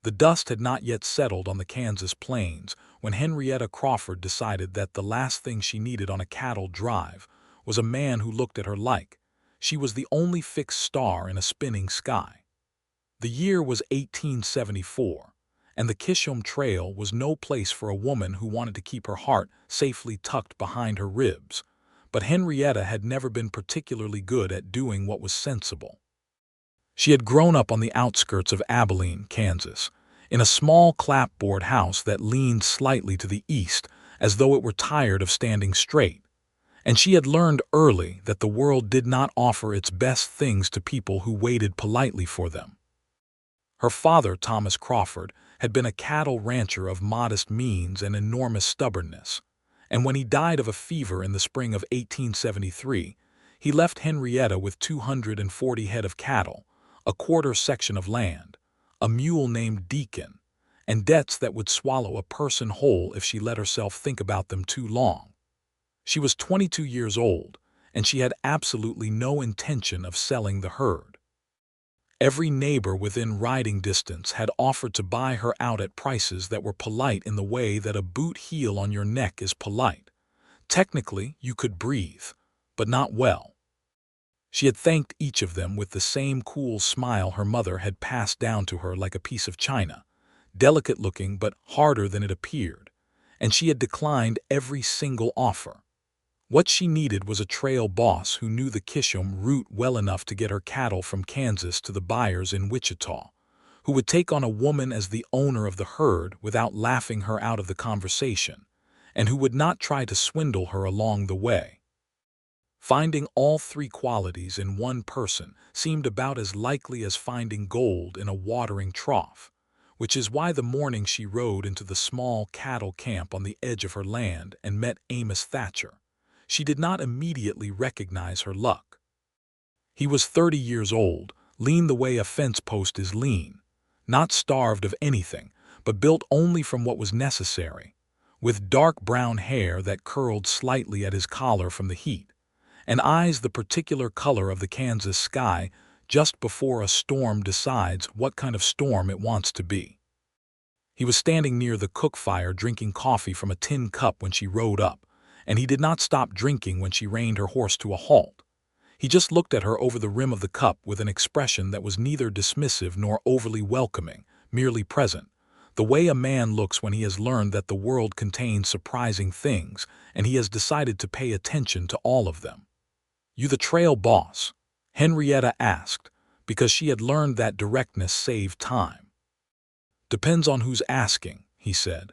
The dust had not yet settled on the Kansas plains when Henrietta Crawford decided that the last thing she needed on a cattle drive was a man who looked at her like she was the only fixed star in a spinning sky. The year was 1874, and the Kishom Trail was no place for a woman who wanted to keep her heart safely tucked behind her ribs. But Henrietta had never been particularly good at doing what was sensible. She had grown up on the outskirts of Abilene, Kansas, in a small clapboard house that leaned slightly to the east as though it were tired of standing straight, and she had learned early that the world did not offer its best things to people who waited politely for them. Her father, Thomas Crawford, had been a cattle rancher of modest means and enormous stubbornness, and when he died of a fever in the spring of 1873, he left Henrietta with 240 head of cattle, a quarter section of land, a mule named Deacon, and debts that would swallow a person whole if she let herself think about them too long. She was 22 years old, and she had absolutely no intention of selling the herd. Every neighbor within riding distance had offered to buy her out at prices that were polite in the way that a boot heel on your neck is polite. Technically, you could breathe, but not well. She had thanked each of them with the same cool smile her mother had passed down to her like a piece of china, delicate-looking but harder than it appeared, and she had declined every single offer. What she needed was a trail boss who knew the Kishom route well enough to get her cattle from Kansas to the buyers in Wichita, who would take on a woman as the owner of the herd without laughing her out of the conversation, and who would not try to swindle her along the way. Finding all three qualities in one person seemed about as likely as finding gold in a watering trough, which is why the morning she rode into the small cattle camp on the edge of her land and met Amos Thatcher, she did not immediately recognize her luck. He was 30 years old, lean the way a fence post is lean, not starved of anything, but built only from what was necessary, with dark brown hair that curled slightly at his collar from the heat, and eyes the particular color of the Kansas sky just before a storm decides what kind of storm it wants to be. He was standing near the cook fire drinking coffee from a tin cup when she rode up, and he did not stop drinking when she reined her horse to a halt. He just looked at her over the rim of the cup with an expression that was neither dismissive nor overly welcoming, merely present, the way a man looks when he has learned that the world contains surprising things and he has decided to pay attention to all of them. "You the trail boss?" Henrietta asked, because she had learned that directness saved time. "Depends on who's asking," he said.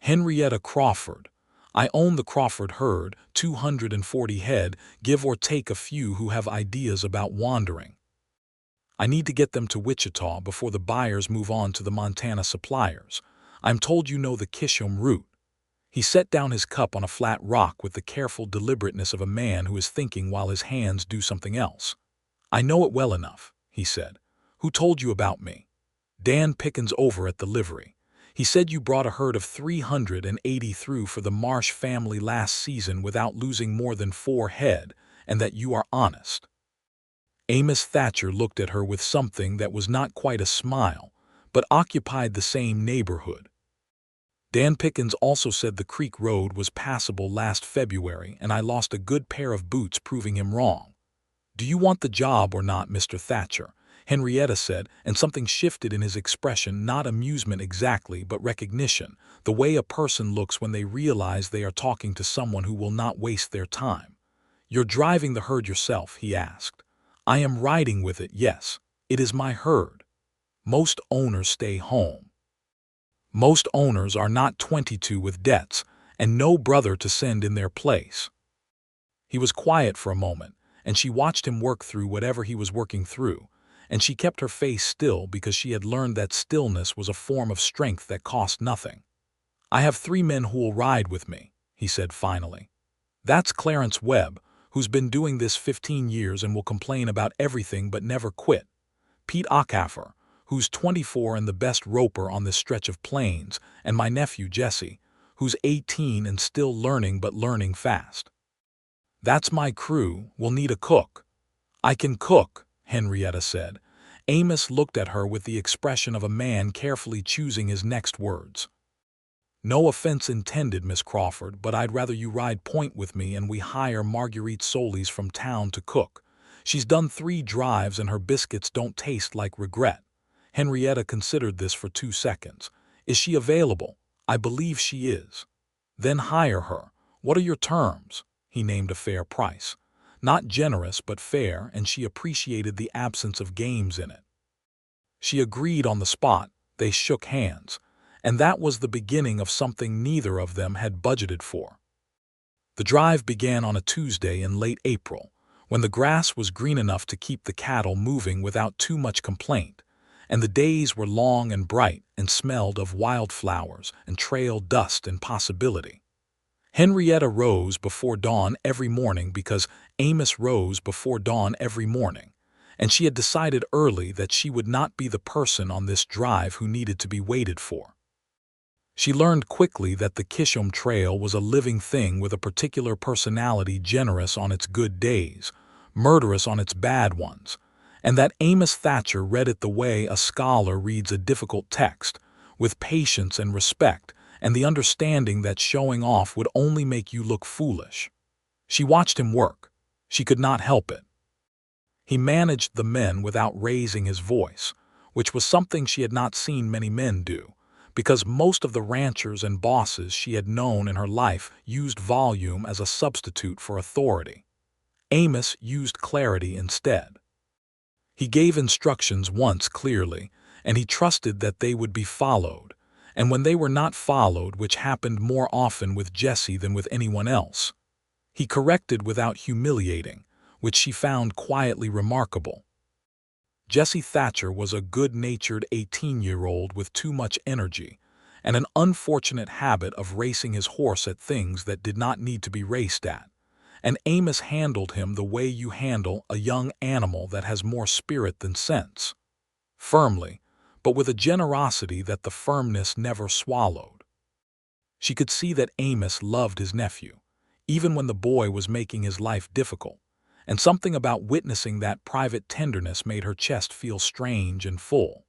"Henrietta Crawford. I own the Crawford herd, 240 head, give or take a few who have ideas about wandering. I need to get them to Wichita before the buyers move on to the Montana suppliers. I'm told you know the Kishom route." He set down his cup on a flat rock with the careful deliberateness of a man who is thinking while his hands do something else. "I know it well enough," he said. "Who told you about me?" "Dan Pickens over at the livery. He said you brought a herd of 380 through for the Marsh family last season without losing more than 4 head, and that you are honest." Amos Thatcher looked at her with something that was not quite a smile, but occupied the same neighborhood. "Dan Pickens also said the creek road was passable last February, and I lost a good pair of boots proving him wrong." "Do you want the job or not, Mr. Thatcher?" Henrietta said, and something shifted in his expression, not amusement exactly, but recognition, the way a person looks when they realize they are talking to someone who will not waste their time. "You're driving the herd yourself?" he asked. "I am riding with it, yes. It is my herd. Most owners stay home. Most owners are not 22 with debts, and no brother to send in their place." He was quiet for a moment, and she watched him work through whatever he was working through, and she kept her face still because she had learned that stillness was a form of strength that cost nothing. "I have 3 men who will ride with me," he said finally. "That's Clarence Webb, who's been doing this 15 years and will complain about everything but never quit. Pete Ockhaffer, who's 24 and the best roper on this stretch of plains, and my nephew Jesse, who's 18 and still learning but learning fast. That's my crew. We'll need a cook." "I can cook," Henrietta said, Amos looked at her with the expression of a man carefully choosing his next words. "No offense intended, Miss Crawford, but I'd rather you ride point with me and we hire Marguerite Solis from town to cook. She's done 3 drives and her biscuits don't taste like regret." Henrietta considered this for 2 seconds. "Is she available?" "I believe she is." "Then hire her. What are your terms?" He named a fair price. Not generous but fair, and she appreciated the absence of games in it. She agreed on the spot. They shook hands. And that was the beginning of something neither of them had budgeted for. The drive began on a Tuesday in late April, when the grass was green enough to keep the cattle moving without too much complaint, and the days were long and bright and smelled of wildflowers and trail dust and possibility. Henrietta rose before dawn every morning because Amos rose before dawn every morning, and she had decided early that she would not be the person on this drive who needed to be waited for. She learned quickly that the Kishom Trail was a living thing with a particular personality, generous on its good days, murderous on its bad ones, and that Amos Thatcher read it the way a scholar reads a difficult text, with patience and respect, and the understanding that showing off would only make you look foolish. She watched him work. She could not help it. He managed the men without raising his voice, which was something she had not seen many men do, because most of the ranchers and bosses she had known in her life used volume as a substitute for authority. Amos used clarity instead. He gave instructions once clearly, and he trusted that they would be followed, and when they were not followed, which happened more often with Jessie than with anyone else, he corrected without humiliating, which she found quietly remarkable. Jessie Thatcher was a good-natured 18-year-old with too much energy and an unfortunate habit of racing his horse at things that did not need to be raced at, and Amos handled him the way you handle a young animal that has more spirit than sense, firmly, but with a generosity that the firmness never swallowed. She could see that Amos loved his nephew, even when the boy was making his life difficult, and something about witnessing that private tenderness made her chest feel strange and full.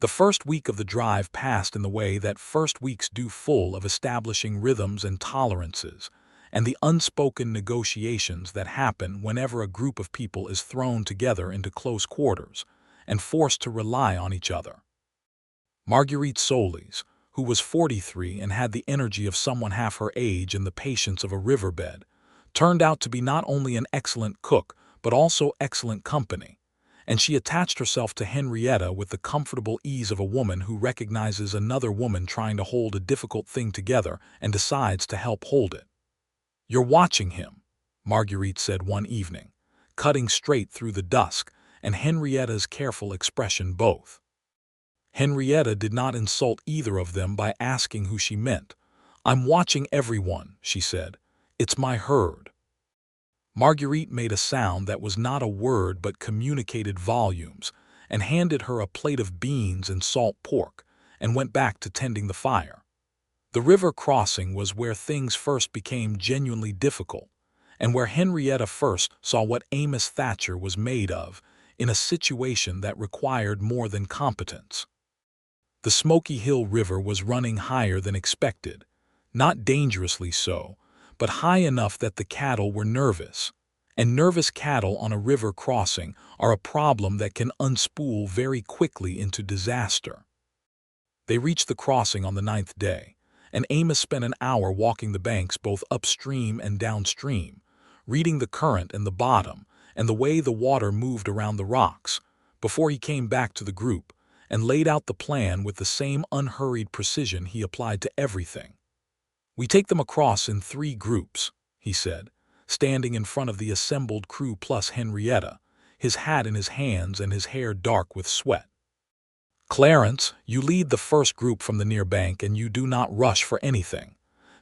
The first week of the drive passed in the way that first weeks do, full of establishing rhythms and tolerances, and the unspoken negotiations that happen whenever a group of people is thrown together into close quarters and forced to rely on each other. Marguerite Solis, who was 43 and had the energy of someone half her age and the patience of a riverbed, turned out to be not only an excellent cook but also excellent company, and she attached herself to Henrietta with the comfortable ease of a woman who recognizes another woman trying to hold a difficult thing together and decides to help hold it. "You're watching him," Marguerite said one evening, cutting straight through the dusk and Henrietta's careful expression both. Henrietta did not insult either of them by asking who she meant. "I'm watching everyone," she said. "It's my herd." Marguerite made a sound that was not a word but communicated volumes, and handed her a plate of beans and salt pork, and went back to tending the fire. The river crossing was where things first became genuinely difficult, and where Henrietta first saw what Amos Thatcher was made of in a situation that required more than competence. The Smoky Hill River was running higher than expected, not dangerously so, but high enough that the cattle were nervous, and nervous cattle on a river crossing are a problem that can unspool very quickly into disaster. They reached the crossing on the 9th day, and Amos spent an hour walking the banks both upstream and downstream, reading the current and the bottom and the way the water moved around the rocks, before he came back to the group and laid out the plan with the same unhurried precision he applied to everything. "We take them across in 3 groups," he said, standing in front of the assembled crew plus Henrietta, his hat in his hands and his hair dark with sweat. "Clarence, you lead the first group from the near bank and you do not rush for anything.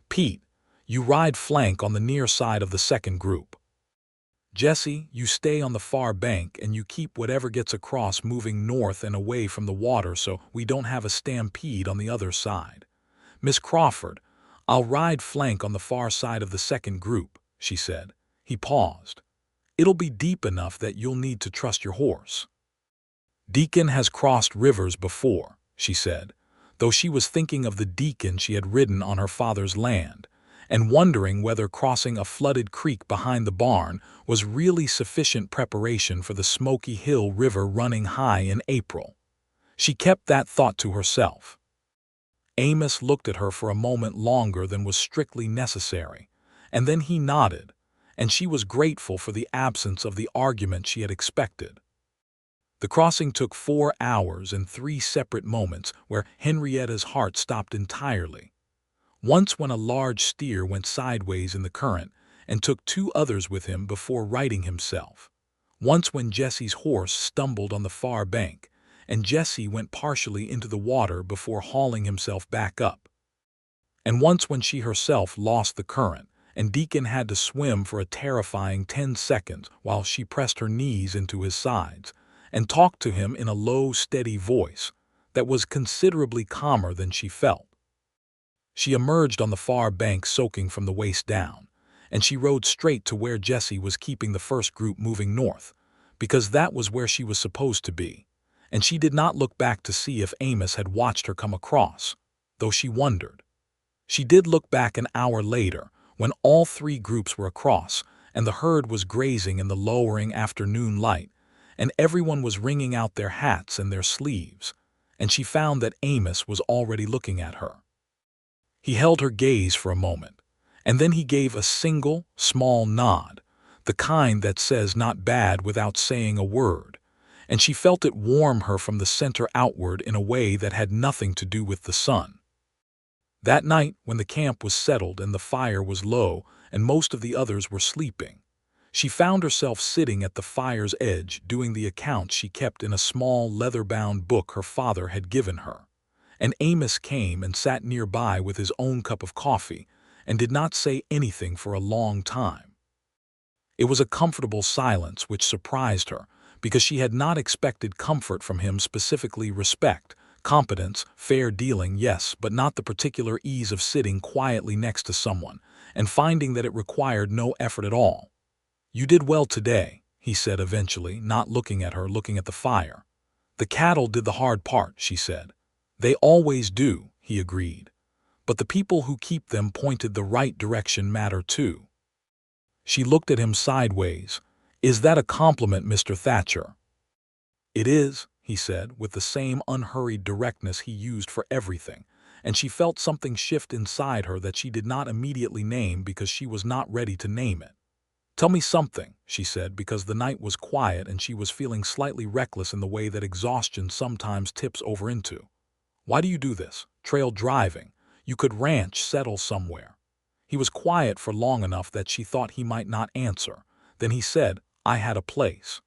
Pete, you ride flank on the near side of the second group. Jessie, you stay on the far bank and you keep whatever gets across moving north and away from the water so we don't have a stampede on the other side. Miss Crawford, I'll ride flank on the far side of the second group," she said. He paused. "It'll be deep enough that you'll need to trust your horse." "Deacon has crossed rivers before," she said, though she was thinking of the Deacon she had ridden on her father's land, and wondering whether crossing a flooded creek behind the barn was really sufficient preparation for the Smoky Hill River running high in April. She kept that thought to herself. Amos looked at her for a moment longer than was strictly necessary, and then he nodded, and she was grateful for the absence of the argument she had expected. The crossing took 4 hours and 3 separate moments where Henrietta's heart stopped entirely. Once when a large steer went sideways in the current and took 2 others with him before righting himself. Once when Jesse's horse stumbled on the far bank, and Jesse went partially into the water before hauling himself back up. And once when she herself lost the current, and Deacon had to swim for a terrifying 10 seconds while she pressed her knees into his sides and talked to him in a low, steady voice that was considerably calmer than she felt. She emerged on the far bank soaking from the waist down, and she rode straight to where Jesse was keeping the first group moving north, because that was where she was supposed to be, and she did not look back to see if Amos had watched her come across, though she wondered. She did look back an hour later, when all 3 groups were across, and the herd was grazing in the lowering afternoon light, and everyone was wringing out their hats and their sleeves, and she found that Amos was already looking at her. He held her gaze for a moment, and then he gave a single, small nod, the kind that says not bad without saying a word, and she felt it warm her from the center outward in a way that had nothing to do with the sun. That night, when the camp was settled and the fire was low and most of the others were sleeping, she found herself sitting at the fire's edge doing the accounts she kept in a small leather-bound book her father had given her. And Amos came and sat nearby with his own cup of coffee and did not say anything for a long time. It was a comfortable silence which surprised her, because she had not expected comfort from him, specifically respect, competence, fair dealing, yes, but not the particular ease of sitting quietly next to someone and finding that it required no effort at all. "You did well today," he said eventually, not looking at her, looking at the fire. "The cattle did the hard part," she said. "They always do," he agreed. "But the people who keep them pointed the right direction matter too." She looked at him sideways. "Is that a compliment, Mr. Thatcher?" "It is," he said, with the same unhurried directness he used for everything, and she felt something shift inside her that she did not immediately name because she was not ready to name it. "Tell me something," she said, because the night was quiet and she was feeling slightly reckless in the way that exhaustion sometimes tips over into. "Why do you do this? Trail driving. You could ranch, settle somewhere." He was quiet for long enough that she thought he might not answer. Then he said, "I had a place.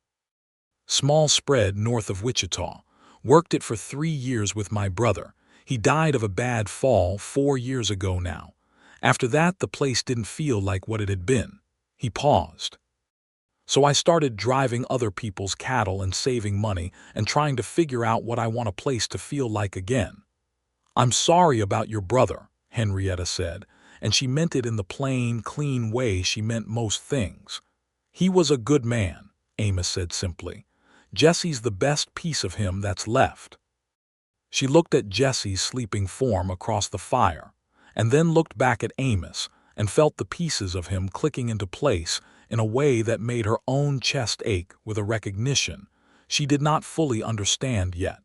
Small spread north of Wichita. Worked it for 3 years with my brother. He died of a bad fall 4 years ago now. After that, the place didn't feel like what it had been." He paused. "So I started driving other people's cattle and saving money and trying to figure out what I want a place to feel like again." "I'm sorry about your brother," Henrietta said, and she meant it in the plain, clean way she meant most things. "He was a good man," Amos said simply. "Jesse's the best piece of him that's left." She looked at Jesse's sleeping form across the fire, and then looked back at Amos and felt the pieces of him clicking into place in a way that made her own chest ache with a recognition she did not fully understand yet.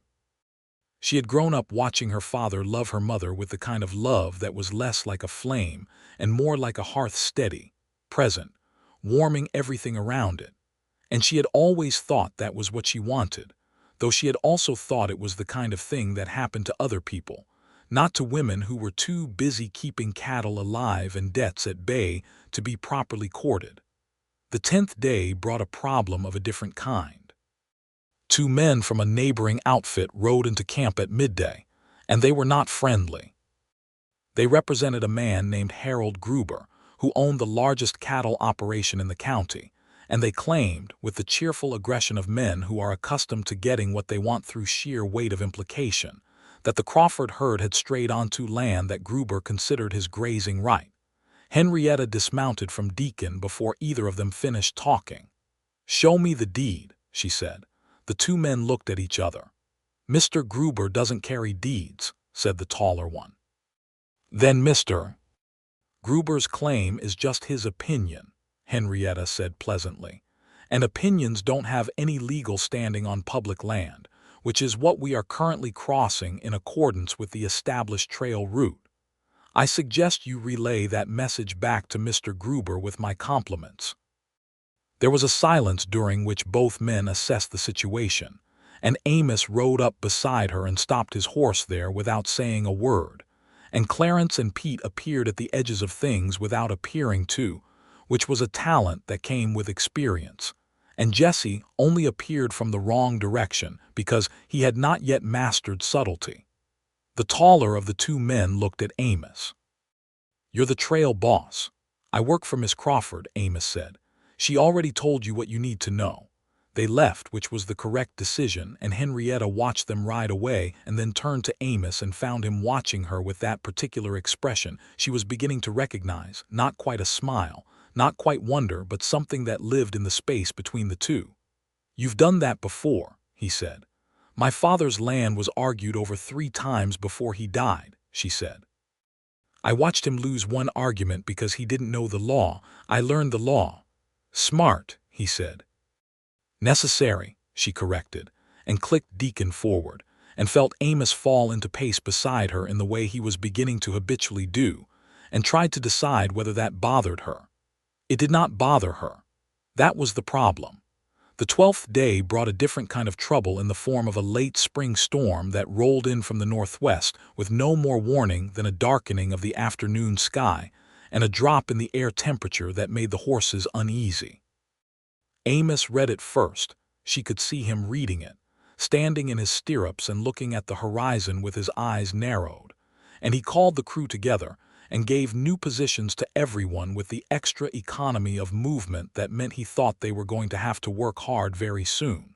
She had grown up watching her father love her mother with the kind of love that was less like a flame and more like a hearth, steady, present, warming everything around it. And she had always thought that was what she wanted, though she had also thought it was the kind of thing that happened to other people, not to women who were too busy keeping cattle alive and debts at bay to be properly courted. The 10th day brought a problem of a different kind. 2 men from a neighboring outfit rode into camp at midday, and they were not friendly. They represented a man named Harold Gruber, who owned the largest cattle operation in the county, and they claimed, with the cheerful aggression of men who are accustomed to getting what they want through sheer weight of implication, that the Crawford herd had strayed onto land that Gruber considered his grazing right. Henrietta dismounted from Deacon before either of them finished talking. "Show me the deed," she said. The two men looked at each other. "Mr. Gruber doesn't carry deeds," said the taller one. "Then Mr. Gruber's claim is just his opinion," Henrietta said pleasantly. "And opinions don't have any legal standing on public land, which is what we are currently crossing in accordance with the established trail route. I suggest you relay that message back to Mr. Gruber with my compliments." There was a silence during which both men assessed the situation, and Amos rode up beside her and stopped his horse there without saying a word, and Clarence and Pete appeared at the edges of things without appearing to, which was a talent that came with experience, and Jesse only appeared from the wrong direction because he had not yet mastered subtlety. The taller of the two men looked at Amos. "You're the trail boss." "I work for Miss Crawford," Amos said. "She already told you what you need to know." They left, which was the correct decision, and Henrietta watched them ride away and then turned to Amos and found him watching her with that particular expression she was beginning to recognize, not quite a smile, not quite wonder, but something that lived in the space between the two. "You've done that before," he said. "My father's land was argued over 3 times before he died," she said. "I watched him lose one argument because he didn't know the law. I learned the law." "Smart," he said. "Necessary," she corrected, and clicked Deacon forward, and felt Amos fall into pace beside her in the way he was beginning to habitually do, and tried to decide whether that bothered her. It did not bother her. That was the problem. The 12th day brought a different kind of trouble in the form of a late spring storm that rolled in from the northwest with no more warning than a darkening of the afternoon sky and a drop in the air temperature that made the horses uneasy. Amos read it first. She could see him reading it, standing in his stirrups and looking at the horizon with his eyes narrowed, and he called the crew together and gave new positions to everyone with the extra economy of movement that meant he thought they were going to have to work hard very soon.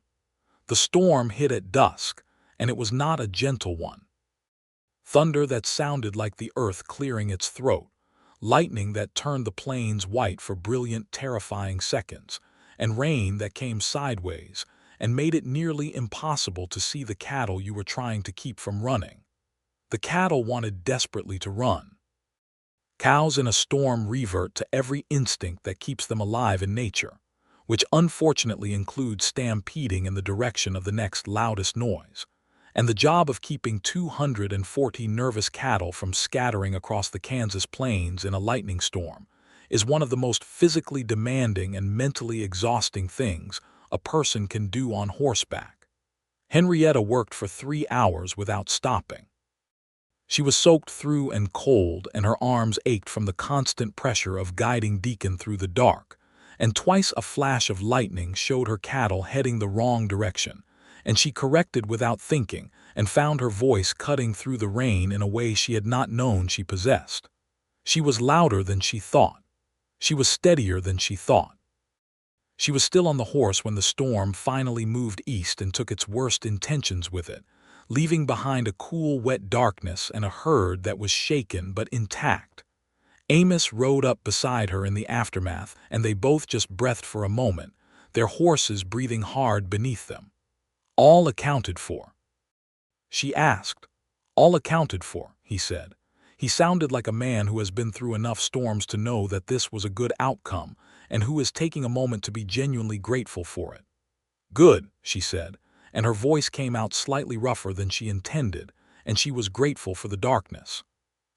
The storm hit at dusk, and it was not a gentle one. Thunder that sounded like the earth clearing its throat, lightning that turned the plains white for brilliant, terrifying seconds, and rain that came sideways and made it nearly impossible to see the cattle you were trying to keep from running. The cattle wanted desperately to run. Cows in a storm revert to every instinct that keeps them alive in nature, which unfortunately includes stampeding in the direction of the next loudest noise, and the job of keeping 240 nervous cattle from scattering across the Kansas plains in a lightning storm is one of the most physically demanding and mentally exhausting things a person can do on horseback. Henrietta worked for 3 hours without stopping. She was soaked through and cold, and her arms ached from the constant pressure of guiding Deacon through the dark, and twice a flash of lightning showed her cattle heading the wrong direction, and she corrected without thinking and found her voice cutting through the rain in a way she had not known she possessed. She was louder than she thought. She was steadier than she thought. She was still on the horse when the storm finally moved east and took its worst intentions with it, leaving behind a cool, wet darkness and a herd that was shaken but intact. Amos rode up beside her in the aftermath, and they both just breathed for a moment, their horses breathing hard beneath them. "All accounted for?" she asked. "All accounted for," he said. He sounded like a man who has been through enough storms to know that this was a good outcome and who is taking a moment to be genuinely grateful for it. "Good," she said, and her voice came out slightly rougher than she intended, and she was grateful for the darkness.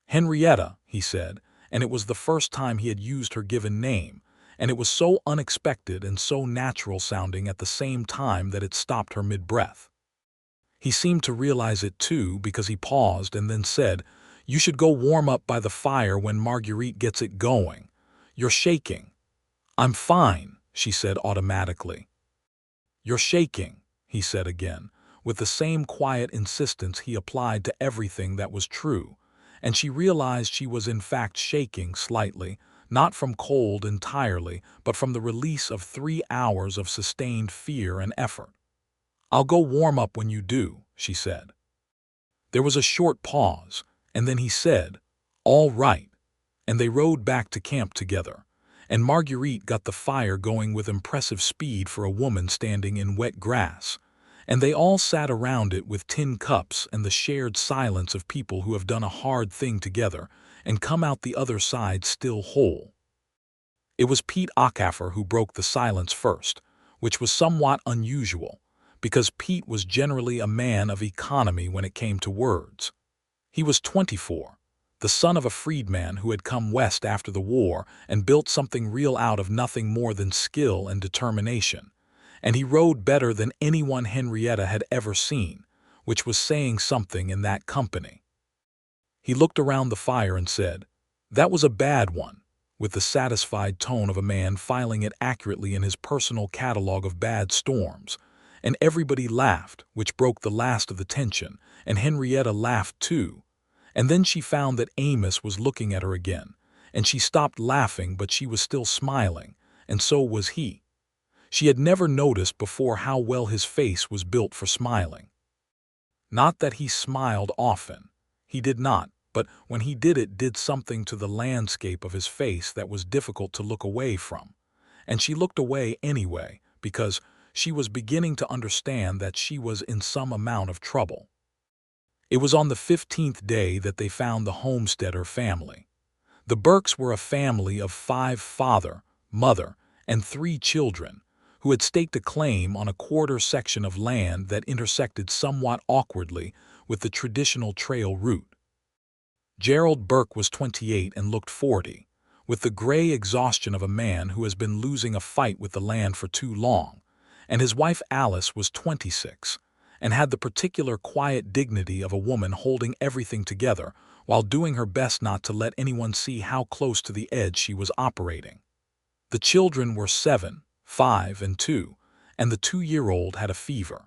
"Henrietta," he said, and it was the first time he had used her given name, and it was so unexpected and so natural sounding at the same time that it stopped her mid-breath. He seemed to realize it too, because he paused and then said, "You should go warm up by the fire when Marguerite gets it going. You're shaking." "I'm fine," she said automatically. "You're shaking," he said again, with the same quiet insistence he applied to everything that was true, and she realized she was in fact shaking slightly, not from cold entirely, but from the release of 3 hours of sustained fear and effort. "I'll go warm up when you do," she said. There was a short pause, and then he said, "All right," and they rode back to camp together, and Marguerite got the fire going with impressive speed for a woman standing in wet grass, and they all sat around it with tin cups and the shared silence of people who have done a hard thing together and come out the other side still whole. It was Pete Acaffer who broke the silence first, which was somewhat unusual, because Pete was generally a man of economy when it came to words. He was 24, the son of a freedman who had come west after the war and built something real out of nothing more than skill and determination, and he rode better than anyone Henrietta had ever seen, which was saying something in that company. He looked around the fire and said, "That was a bad one," with the satisfied tone of a man filing it accurately in his personal catalog of bad storms, and everybody laughed, which broke the last of the tension, and Henrietta laughed too. And then she found that Amos was looking at her again, and she stopped laughing, but she was still smiling, and so was he. She had never noticed before how well his face was built for smiling. Not that he smiled often. He did not, but when he did, it did something to the landscape of his face that was difficult to look away from. And she looked away anyway, because she was beginning to understand that she was in some amount of trouble. It was on the 15th day that they found the Homesteader family. The Burkes were a family of 5 father, mother, and 3 children, who had staked a claim on a quarter section of land that intersected somewhat awkwardly with the traditional trail route. Gerald Burke was 28 and looked 40, with the gray exhaustion of a man who has been losing a fight with the land for too long, and his wife Alice was 26, and had the particular quiet dignity of a woman holding everything together while doing her best not to let anyone see how close to the edge she was operating. The children were 7, 5, and 2, and the 2-year-old had a fever.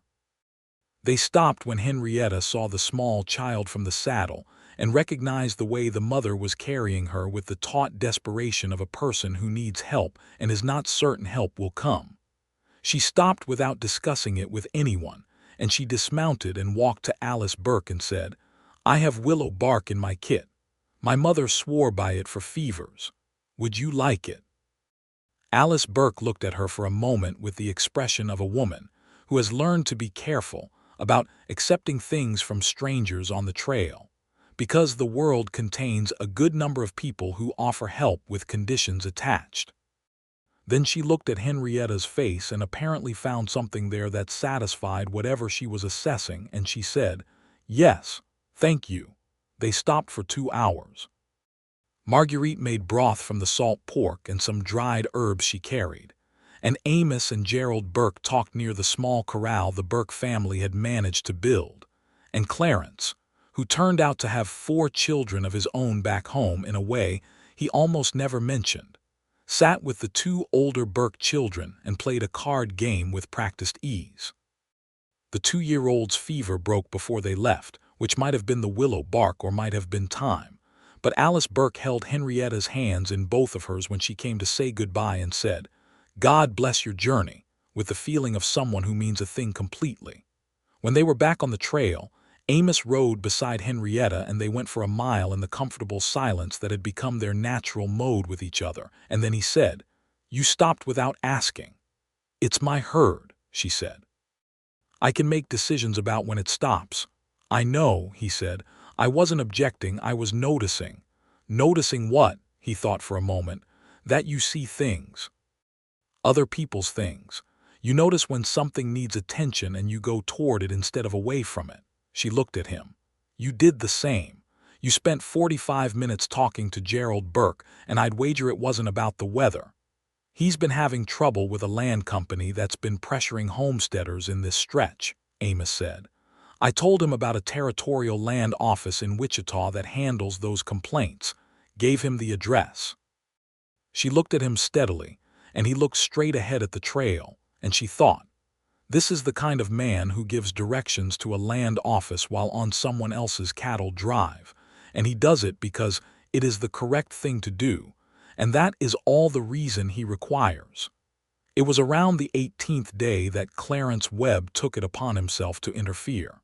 They stopped when Henrietta saw the small child from the saddle and recognized the way the mother was carrying her with the taut desperation of a person who needs help and is not certain help will come. She stopped without discussing it with anyone, and she dismounted and walked to Alice Burke and said, "I have willow bark in my kit. My mother swore by it for fevers. Would you like it?" Alice Burke looked at her for a moment with the expression of a woman who has learned to be careful about accepting things from strangers on the trail, because the world contains a good number of people who offer help with conditions attached. Then she looked at Henrietta's face and apparently found something there that satisfied whatever she was assessing, and she said, "Yes, thank you." They stopped for 2 hours. Marguerite made broth from the salt pork and some dried herbs she carried, and Amos and Gerald Burke talked near the small corral the Burke family had managed to build, and Clarence, who turned out to have 4 children of his own back home in a way he almost never mentioned, sat with the 2 older Burke children and played a card game with practiced ease. The 2-year-old's fever broke before they left, which might have been the willow bark or might have been time, but Alice Burke held Henrietta's hands in both of hers when she came to say goodbye and said, "God bless your journey," with the feeling of someone who means a thing completely. When they were back on the trail, Amos rode beside Henrietta and they went for a mile in the comfortable silence that had become their natural mode with each other, and then he said, "You stopped without asking." "It's my herd," she said. "I can make decisions about when it stops." "I know," he said. "I wasn't objecting, I was noticing." "Noticing what?" He thought for a moment. "That you see things. Other people's things. You notice when something needs attention and you go toward it instead of away from it." She looked at him. "You did the same. You spent 45 minutes talking to Gerald Burke, and I'd wager it wasn't about the weather. He's been having trouble with a land company that's been pressuring homesteaders in this stretch," Amos said. "I told him about a territorial land office in Wichita that handles those complaints, gave him the address." She looked at him steadily, and he looked straight ahead at the trail, and she thought, this is the kind of man who gives directions to a land office while on someone else's cattle drive, and he does it because it is the correct thing to do, and that is all the reason he requires. It was around the 18th day that Clarence Webb took it upon himself to interfere.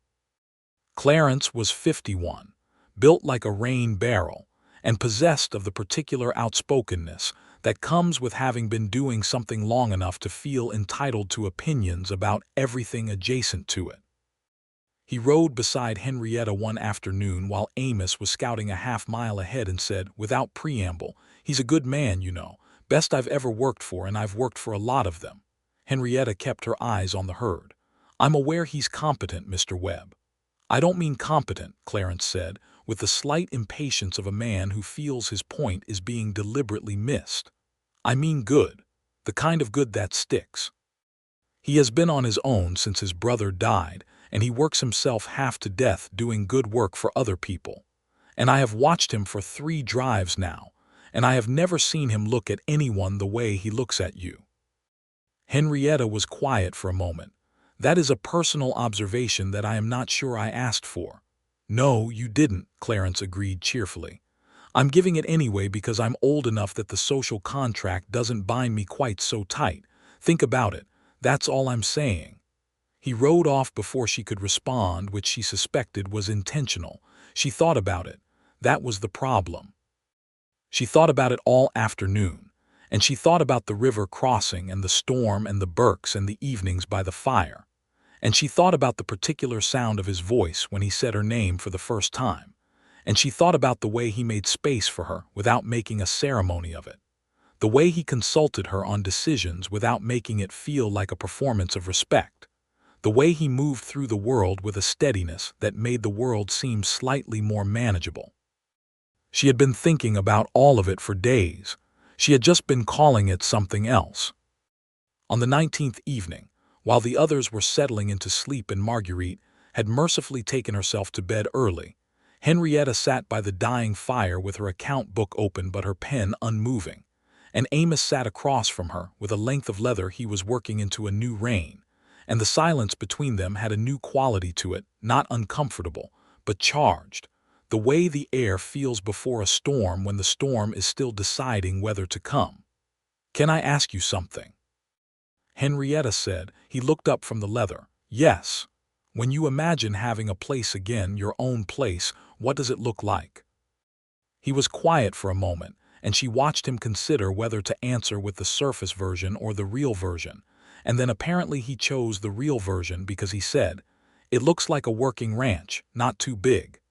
Clarence was 51, built like a rain barrel, and possessed of the particular outspokenness that comes with having been doing something long enough to feel entitled to opinions about everything adjacent to it. He rode beside Henrietta one afternoon while Amos was scouting a half-mile ahead and said, without preamble, "He's a good man, you know. Best I've ever worked for, and I've worked for a lot of them." Henrietta kept her eyes on the herd. "I'm aware he's competent, Mr. Webb." "I don't mean competent," Clarence said, with the slight impatience of a man who feels his point is being deliberately missed. "I mean good. The kind of good that sticks. He has been on his own since his brother died, and he works himself half to death doing good work for other people. And I have watched him for 3 drives now, and I have never seen him look at anyone the way he looks at you." Henrietta was quiet for a moment. "That is a personal observation that I am not sure I asked for." "No, you didn't," Clarence agreed cheerfully. "I'm giving it anyway because I'm old enough that the social contract doesn't bind me quite so tight. Think about it. That's all I'm saying." He rode off before she could respond, which she suspected was intentional. She thought about it. That was the problem. She thought about it all afternoon, and she thought about the river crossing and the storm and the Burkes and the evenings by the fire. And she thought about the particular sound of his voice when he said her name for the first time. And she thought about the way he made space for her without making a ceremony of it. The way he consulted her on decisions without making it feel like a performance of respect. The way he moved through the world with a steadiness that made the world seem slightly more manageable. She had been thinking about all of it for days. She had just been calling it something else. On the 19th evening, while the others were settling into sleep and Marguerite had mercifully taken herself to bed early, Henrietta sat by the dying fire with her account book open but her pen unmoving, and Amos sat across from her with a length of leather he was working into a new rein, and the silence between them had a new quality to it, not uncomfortable, but charged, the way the air feels before a storm when the storm is still deciding whether to come. "Can I ask you something?" Henrietta said. He looked up from the leather. "Yes. When you imagine having a place again, your own place, what does it look like?" He was quiet for a moment, and she watched him consider whether to answer with the surface version or the real version, and then apparently he chose the real version because he said, "It looks like a working ranch, not too big.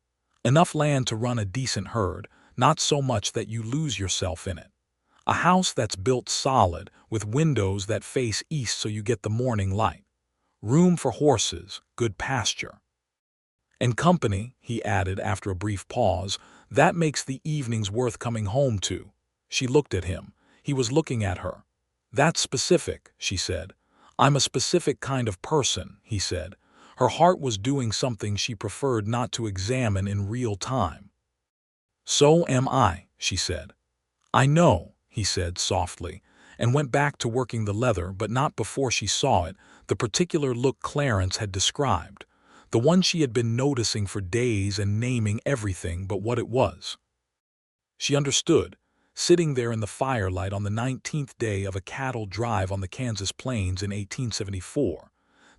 Enough land to run a decent herd, not so much that you lose yourself in it. A house that's built solid, with windows that face east so you get the morning light. Room for horses, good pasture. And company," he added after a brief pause, "that makes the evenings worth coming home to." She looked at him. He was looking at her. "That's specific," she said. "I'm a specific kind of person," he said. Her heart was doing something she preferred not to examine in real time. "So am I," she said. "I know," he said softly, and went back to working the leather, but not before she saw it, the particular look Clarence had described, the one she had been noticing for days and naming everything but what it was. She understood, sitting there in the firelight on the 19th day of a cattle drive on the Kansas plains in 1874,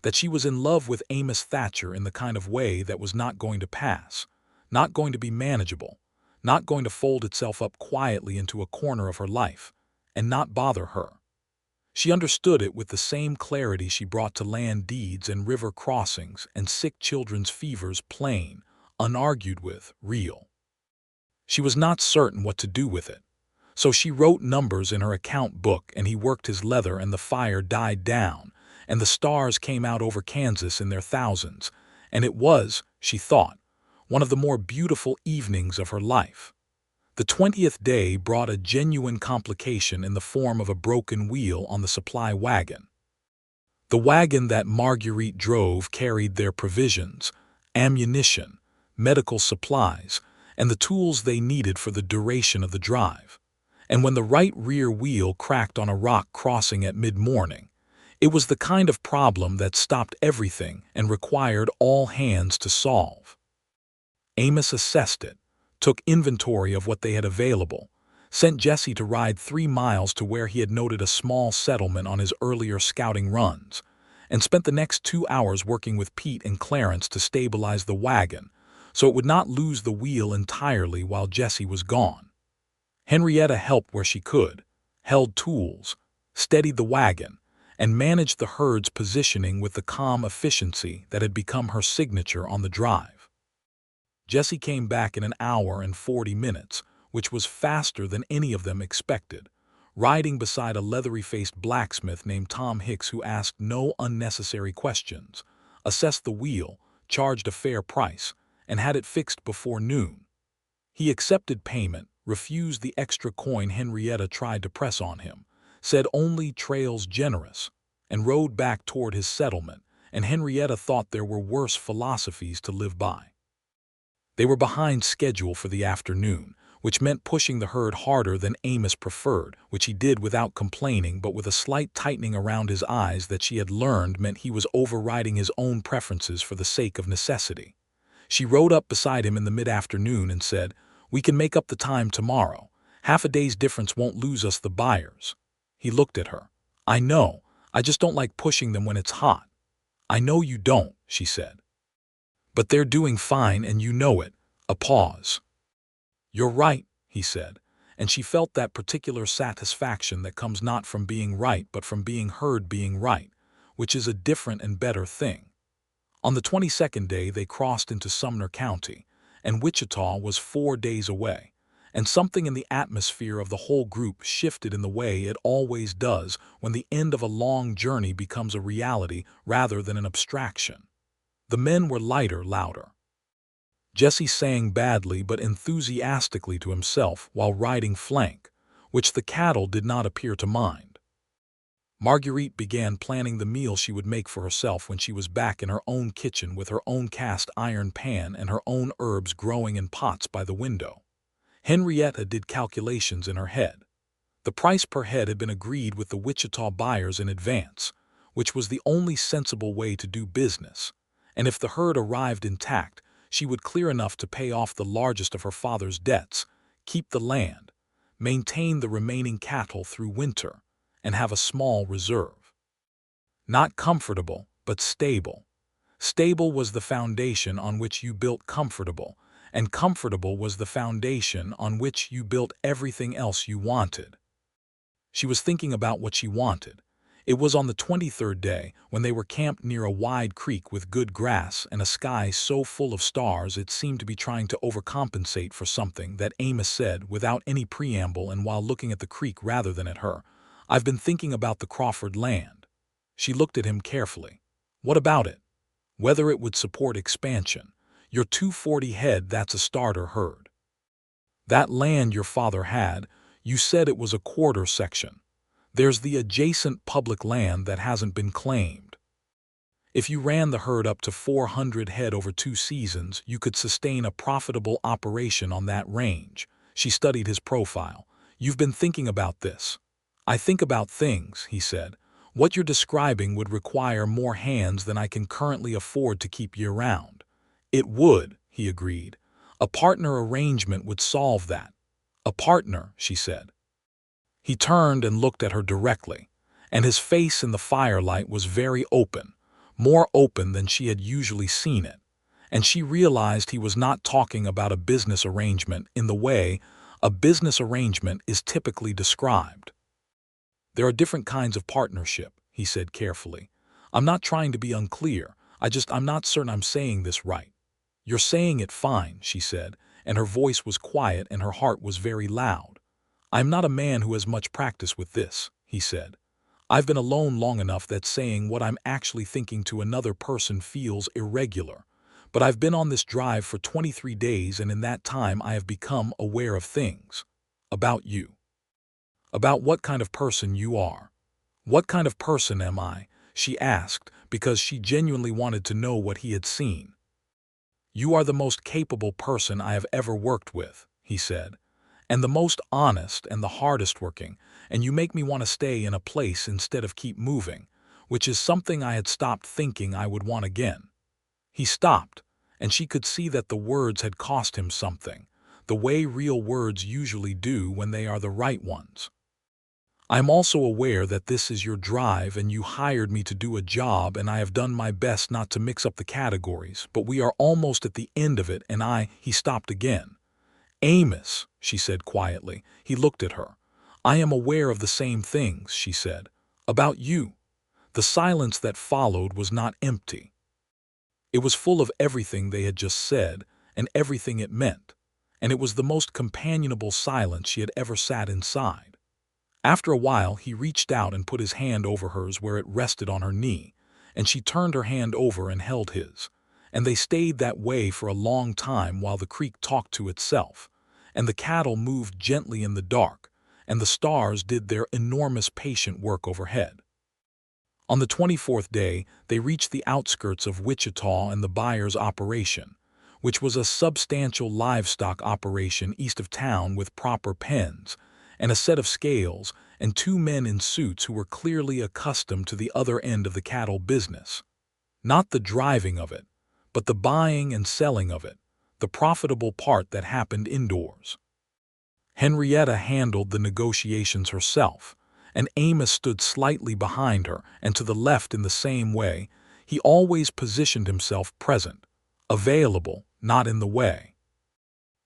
that she was in love with Amos Thatcher in the kind of way that was not going to pass, not going to be manageable, not going to fold itself up quietly into a corner of her life, and not bother her. She understood it with the same clarity she brought to land deeds and river crossings and sick children's fevers, plain, unargued with, real. She was not certain what to do with it. So she wrote numbers in her account book, and he worked his leather, and the fire died down, and the stars came out over Kansas in their thousands, and it was, she thought, one of the more beautiful evenings of her life. The 20th day brought a genuine complication in the form of a broken wheel on the supply wagon. The wagon that Marguerite drove carried their provisions, ammunition, medical supplies, and the tools they needed for the duration of the drive. And when the right rear wheel cracked on a rock crossing at mid-morning, it was the kind of problem that stopped everything and required all hands to solve. Amos assessed it, took inventory of what they had available, sent Jesse to ride 3 miles to where he had noted a small settlement on his earlier scouting runs, and spent the next 2 hours working with Pete and Clarence to stabilize the wagon so it would not lose the wheel entirely while Jesse was gone. Henrietta helped where she could, held tools, steadied the wagon, and managed the herd's positioning with the calm efficiency that had become her signature on the drive. Jessie came back in an hour and 40 minutes, which was faster than any of them expected, riding beside a leathery-faced blacksmith named Tom Hicks who asked no unnecessary questions, assessed the wheel, charged a fair price, and had it fixed before noon. He accepted payment, refused the extra coin Henrietta tried to press on him, said only trails generous, and rode back toward his settlement, and Henrietta thought there were worse philosophies to live by. They were behind schedule for the afternoon, which meant pushing the herd harder than Amos preferred, which he did without complaining but with a slight tightening around his eyes that she had learned meant he was overriding his own preferences for the sake of necessity. She rode up beside him in the mid-afternoon and said, "We can make up the time tomorrow. Half a day's difference won't lose us the buyers." He looked at her. "I know. I just don't like pushing them when it's hot." "I know you don't," she said. "But they're doing fine and you know it." A pause. "You're right," he said, and she felt that particular satisfaction that comes not from being right but from being heard being right, which is a different and better thing. On the 22nd day they crossed into Sumner County, and Wichita was 4 days away, and something in the atmosphere of the whole group shifted in the way it always does when the end of a long journey becomes a reality rather than an abstraction. The men were lighter, louder. Jesse sang badly but enthusiastically to himself while riding flank, which the cattle did not appear to mind. Marguerite began planning the meal she would make for herself when she was back in her own kitchen with her own cast iron pan and her own herbs growing in pots by the window. Henrietta did calculations in her head. The price per head had been agreed with the Wichita buyers in advance, which was the only sensible way to do business, and if the herd arrived intact, she would clear enough to pay off the largest of her father's debts, keep the land, maintain the remaining cattle through winter, and have a small reserve. Not comfortable, but stable. Stable was the foundation on which you built comfortable, and comfortable was the foundation on which you built everything else you wanted. She was thinking about what she wanted. It was on the 23rd day, when they were camped near a wide creek with good grass and a sky so full of stars it seemed to be trying to overcompensate for something, that Amos said, without any preamble and while looking at the creek rather than at her, "I've been thinking about the Crawford land." She looked at him carefully. "What about it?" "Whether it would support expansion. Your 240 head, that's a starter herd. That land your father had, you said it was a quarter section. There's the adjacent public land that hasn't been claimed. If you ran the herd up to 400 head over 2 seasons, you could sustain a profitable operation on that range." She studied his profile. "You've been thinking about this." "I think about things," he said. "What you're describing would require more hands than I can currently afford to keep year-round." "It would," he agreed. "A partner arrangement would solve that." "A partner," she said. He turned and looked at her directly, and his face in the firelight was very open, more open than she had usually seen it, and she realized he was not talking about a business arrangement in the way a business arrangement is typically described. "There are different kinds of partnership," he said carefully. "I'm not trying to be unclear, I'm not certain I'm saying this right." "You're saying it fine," she said, and her voice was quiet and her heart was very loud. "I'm not a man who has much practice with this," he said. "I've been alone long enough that saying what I'm actually thinking to another person feels irregular. But I've been on this drive for 23 days and in that time I have become aware of things. About you. About what kind of person you are." "What kind of person am I?" she asked, because she genuinely wanted to know what he had seen. "You are the most capable person I have ever worked with," he said, "and the most honest and the hardest working, and you make me want to stay in a place instead of keep moving, which is something I had stopped thinking I would want again." He stopped, and she could see that the words had cost him something, the way real words usually do when they are the right ones. "I'm also aware that this is your drive and you hired me to do a job, and I have done my best not to mix up the categories, but we are almost at the end of it and He stopped again. "Amos," she said quietly. He looked at her. I am aware of the same things, she said. About you. The silence that followed was not empty. It was full of everything they had just said and everything it meant, and it was the most companionable silence she had ever sat inside. After a while, he reached out and put his hand over hers where it rested on her knee, and she turned her hand over and held his. And they stayed that way for a long time while the creek talked to itself, and the cattle moved gently in the dark, and the stars did their enormous patient work overhead. On the 24th day, they reached the outskirts of Wichita and the buyer's operation, which was a substantial livestock operation east of town with proper pens, and a set of scales, and 2 men in suits who were clearly accustomed to the other end of the cattle business. Not the driving of it, but the buying and selling of it, the profitable part that happened indoors. Henrietta handled the negotiations herself, and Amos stood slightly behind her and to the left in the same way. He always positioned himself present, available, not in the way.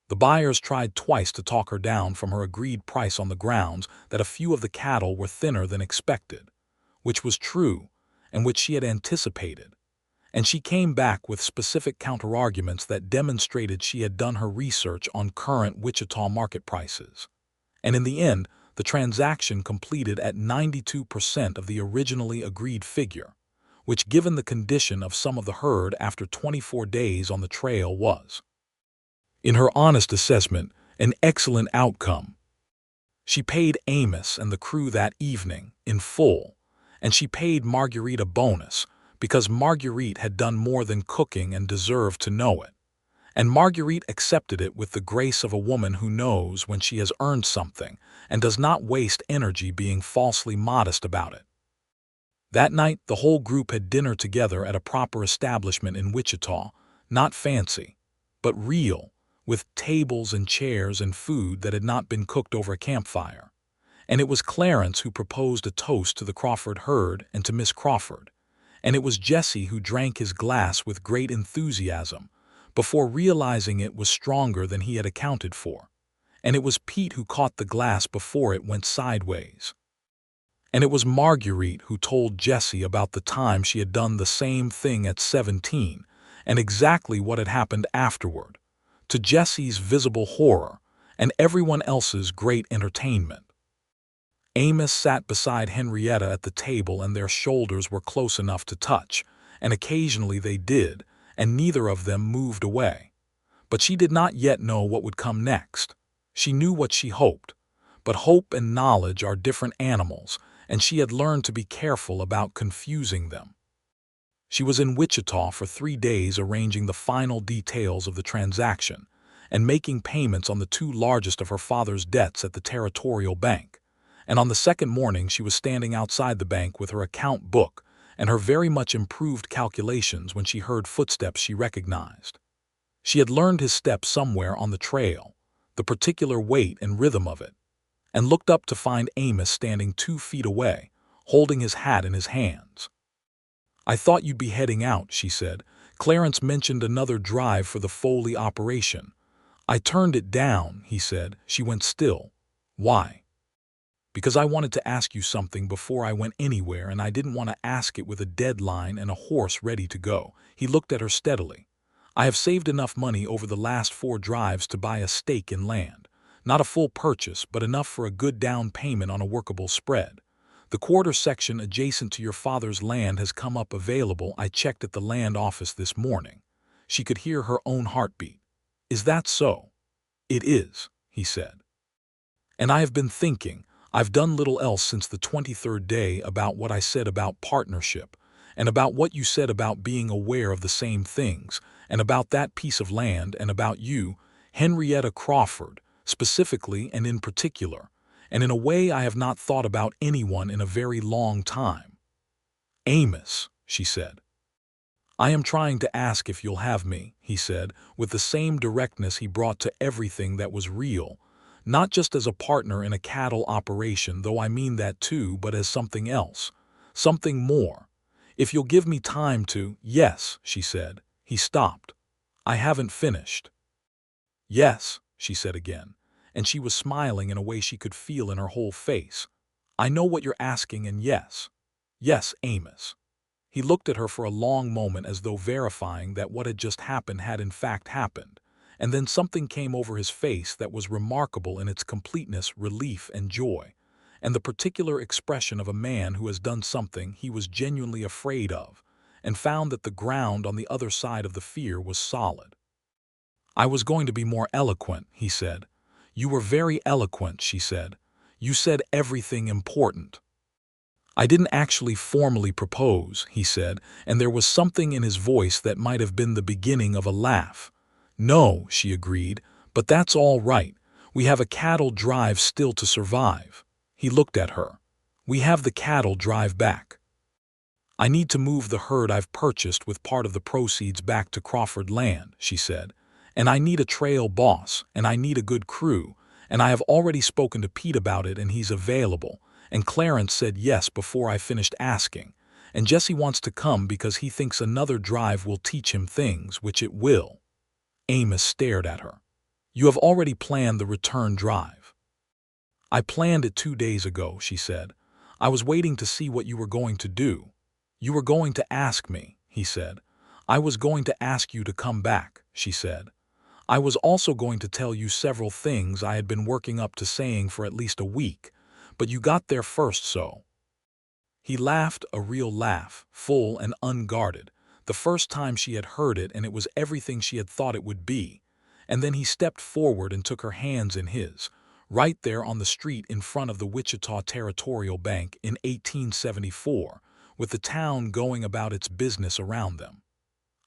The buyers tried twice to talk her down from her agreed price on the grounds that a few of the cattle were thinner than expected, which was true and which she had anticipated, and she came back with specific counterarguments that demonstrated she had done her research on current Wichita market prices. And in the end, the transaction completed at 92% of the originally agreed figure, which, given the condition of some of the herd after 24 days on the trail, was, in her honest assessment, an excellent outcome. She paid Amos and the crew that evening in full, and she paid Marguerite a bonus because Marguerite had done more than cooking and deserved to know it. And Marguerite accepted it with the grace of a woman who knows when she has earned something and does not waste energy being falsely modest about it. That night, the whole group had dinner together at a proper establishment in Wichita, not fancy, but real, with tables and chairs and food that had not been cooked over a campfire. And it was Clarence who proposed a toast to the Crawford herd and to Miss Crawford, and it was Jesse who drank his glass with great enthusiasm, before realizing it was stronger than he had accounted for, and it was Pete who caught the glass before it went sideways. And it was Marguerite who told Jesse about the time she had done the same thing at 17, and exactly what had happened afterward, to Jesse's visible horror and everyone else's great entertainment. Amos sat beside Henrietta at the table, and their shoulders were close enough to touch, and occasionally they did, and neither of them moved away. But she did not yet know what would come next. She knew what she hoped, but hope and knowledge are different animals, and she had learned to be careful about confusing them. She was in Wichita for 3 days arranging the final details of the transaction and making payments on the 2 largest of her father's debts at the Territorial Bank. And on the second morning she was standing outside the bank with her account book and her very much improved calculations when she heard footsteps she recognized. She had learned his step somewhere on the trail, the particular weight and rhythm of it, and looked up to find Amos standing 2 feet away, holding his hat in his hands. "I thought you'd be heading out," she said. "Clarence mentioned another drive for the Foley operation." "I turned it down," he said. She went still. "Why?" "Because I wanted to ask you something before I went anywhere, and I didn't want to ask it with a deadline and a horse ready to go." He looked at her steadily. "I have saved enough money over the last 4 drives to buy a stake in land. Not a full purchase, but enough for a good down payment on a workable spread. The quarter section adjacent to your father's land has come up available. I checked at the land office this morning." She could hear her own heartbeat. "Is that so?" "It is," he said. "And I have been thinking. I've done little else since the 23rd day about what I said about partnership, and about what you said about being aware of the same things, and about that piece of land, and about you, Henrietta Crawford, specifically and in particular, and in a way I have not thought about anyone in a very long time." "Amos," she said. "I am trying to ask if you'll have me," he said, with the same directness he brought to everything that was real, "not just as a partner in a cattle operation, though I mean that too, but as something else, something more. If you'll give me time to—" "Yes," she said. He stopped. "I haven't finished." "Yes," she said again, and she was smiling in a way she could feel in her whole face. "I know what you're asking, and yes. Yes, Amos." He looked at her for a long moment as though verifying that what had just happened had in fact happened, and then something came over his face that was remarkable in its completeness, relief, and joy, and the particular expression of a man who has done something he was genuinely afraid of, and found that the ground on the other side of the fear was solid. "I was going to be more eloquent," he said. "You were very eloquent," she said. "You said everything important." "I didn't actually formally propose," he said, and there was something in his voice that might have been the beginning of a laugh. "No," she agreed, "but that's all right. We have a cattle drive still to survive." He looked at her. "We have the cattle drive back. I need to move the herd I've purchased with part of the proceeds back to Crawford land," she said. "And I need a trail boss, and I need a good crew, and I have already spoken to Pete about it and he's available, and Clarence said yes before I finished asking, and Jesse wants to come because he thinks another drive will teach him things, which it will." Amos stared at her. "You have already planned the return drive." "I planned it 2 days ago," she said. "I was waiting to see what you were going to do." "You were going to ask me," he said. "I was going to ask you to come back," she said. "I was also going to tell you several things I had been working up to saying for at least a week, but you got there first, so." He laughed, a real laugh, full and unguarded, the first time she had heard it, and it was everything she had thought it would be. And then he stepped forward and took her hands in his, right there on the street in front of the Wichita Territorial Bank in 1874, with the town going about its business around them.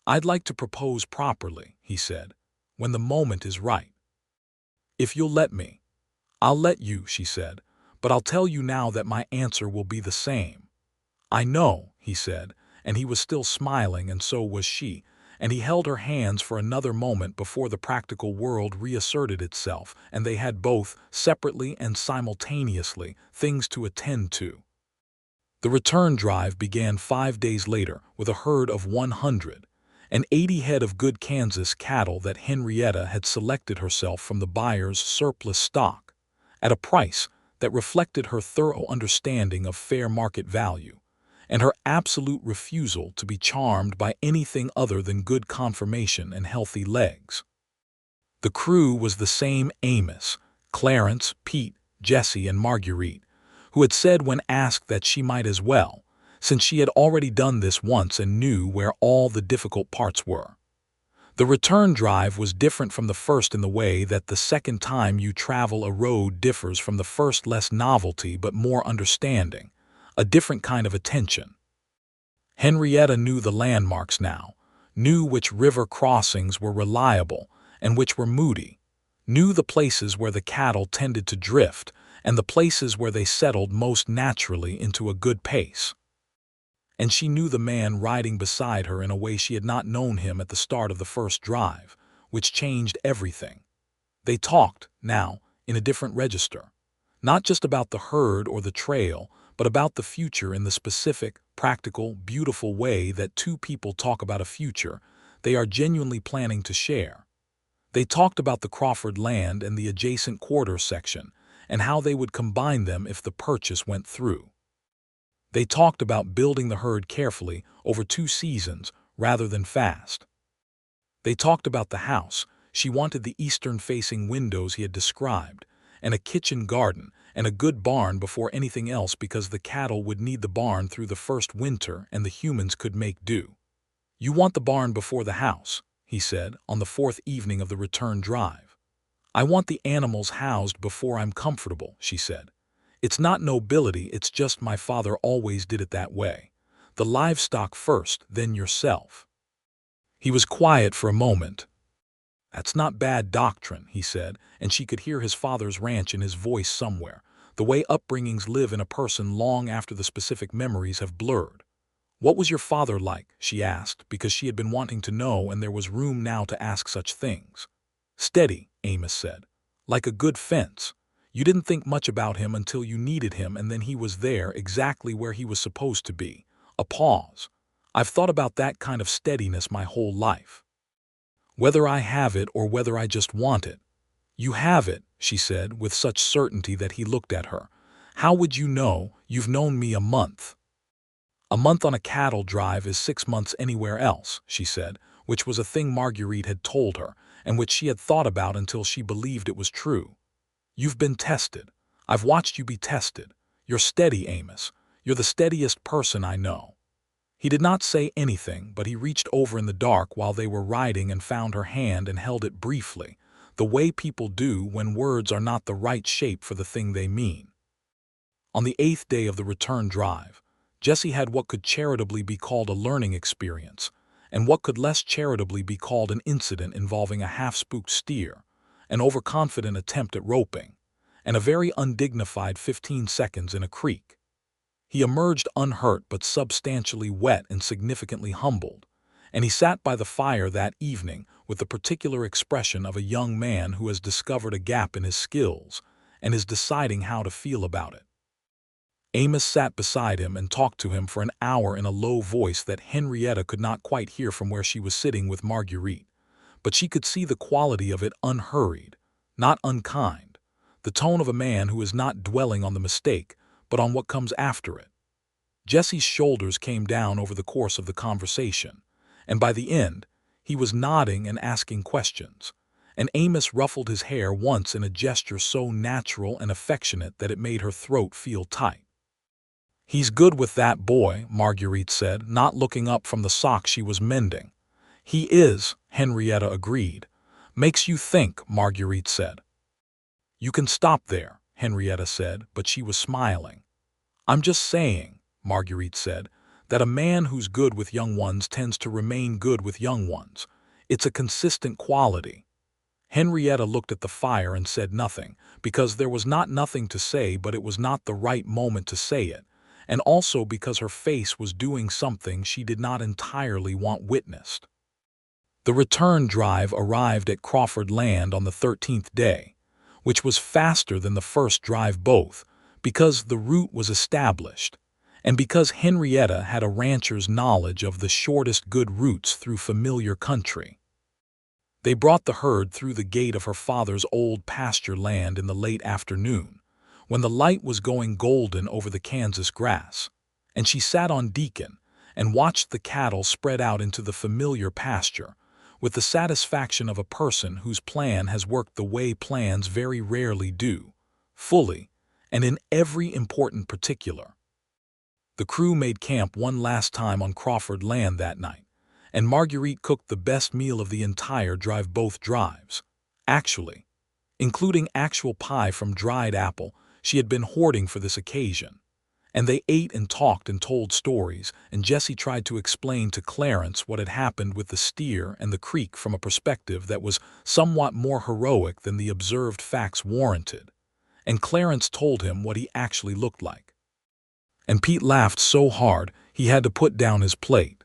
"I'd like to propose properly," he said, "when the moment is right. If you'll let me." "I'll let you," she said, "but I'll tell you now that my answer will be the same." "I know," he said, and he was still smiling, and so was she, and he held her hands for another moment before the practical world reasserted itself, and they had both, separately and simultaneously, things to attend to. The return drive began 5 days later with a herd of 180 head of good Kansas cattle that Henrietta had selected herself from the buyer's surplus stock, at a price that reflected her thorough understanding of fair market value, and her absolute refusal to be charmed by anything other than good conformation and healthy legs. The crew was the same Amos, Clarence, Pete, Jesse, and Marguerite, who had said when asked that she might as well, since she had already done this once and knew where all the difficult parts were. The return drive was different from the first in the way that the second time you travel a road differs from the first, less novelty but more understanding, a different kind of attention. Henrietta knew the landmarks now, knew which river crossings were reliable and which were moody, knew the places where the cattle tended to drift and the places where they settled most naturally into a good pace. And she knew the man riding beside her in a way she had not known him at the start of the first drive, which changed everything. They talked, now, in a different register, not just about the herd or the trail, but about the future in the specific, practical, beautiful way that two people talk about a future they are genuinely planning to share. They talked about the Crawford land and the adjacent quarter section, and how they would combine them if the purchase went through. They talked about building the herd carefully over 2 seasons rather than fast. They talked about the house. She wanted the eastern-facing windows he had described, and a kitchen garden, and a good barn before anything else because the cattle would need the barn through the first winter and the humans could make do. "You want the barn before the house," he said on the 4th evening of the return drive. "I want the animals housed before I'm comfortable," she said. "It's not nobility, it's just my father always did it that way. The livestock first, then yourself." He was quiet for a moment. "That's not bad doctrine," he said, and she could hear his father's ranch in his voice somewhere, the way upbringings live in a person long after the specific memories have blurred. "What was your father like?" she asked, because she had been wanting to know and there was room now to ask such things. "Steady," Amos said. "Like a good fence. You didn't think much about him until you needed him, and then he was there exactly where he was supposed to be." A pause. "I've thought about that kind of steadiness my whole life. Whether I have it or whether I just want it." "You have it," she said, with such certainty that he looked at her. "How would you know? You've known me a month." "A month on a cattle drive is 6 months anywhere else," she said, which was a thing Marguerite had told her, and which she had thought about until she believed it was true. "You've been tested. I've watched you be tested. You're steady, Amos. You're the steadiest person I know." He did not say anything, but he reached over in the dark while they were riding and found her hand and held it briefly, the way people do when words are not the right shape for the thing they mean. On the 8th day of the return drive, Jessie had what could charitably be called a learning experience, and what could less charitably be called an incident involving a half-spooked steer, an overconfident attempt at roping, and a very undignified 15 seconds in a creek. He emerged unhurt but substantially wet and significantly humbled, and he sat by the fire that evening with the particular expression of a young man who has discovered a gap in his skills and is deciding how to feel about it. Amos sat beside him and talked to him for an hour in a low voice that Henrietta could not quite hear from where she was sitting with Marguerite, but she could see the quality of it unhurried, not unkind, the tone of a man who is not dwelling on the mistake, but on what comes after it. Jessie's shoulders came down over the course of the conversation, and by the end, he was nodding and asking questions, and Amos ruffled his hair once in a gesture so natural and affectionate that it made her throat feel tight. "He's good with that boy," Marguerite said, not looking up from the sock she was mending. "He is," Henrietta agreed. "Makes you think," Marguerite said. "You can stop there," Henrietta said, but she was smiling. "I'm just saying," Marguerite said, "that a man who's good with young ones tends to remain good with young ones. It's a consistent quality." Henrietta looked at the fire and said nothing, because there was not nothing to say, but it was not the right moment to say it, and also because her face was doing something she did not entirely want witnessed. The return drive arrived at Crawford Land on the 13th day, which was faster than the first drive both, because the route was established, and because Henrietta had a rancher's knowledge of the shortest good routes through familiar country. They brought the herd through the gate of her father's old pasture land in the late afternoon, when the light was going golden over the Kansas grass, and she sat on Deacon and watched the cattle spread out into the familiar pasture, with the satisfaction of a person whose plan has worked the way plans very rarely do, fully, and in every important particular. The crew made camp one last time on Crawford Land that night, and Marguerite cooked the best meal of the entire drive, both drives. Actually, including actual pie from dried apple she had been hoarding for this occasion. And they ate and talked and told stories, and Jessie tried to explain to Clarence what had happened with the steer and the creek from a perspective that was somewhat more heroic than the observed facts warranted, and Clarence told him what he actually looked like. And Pete laughed so hard he had to put down his plate.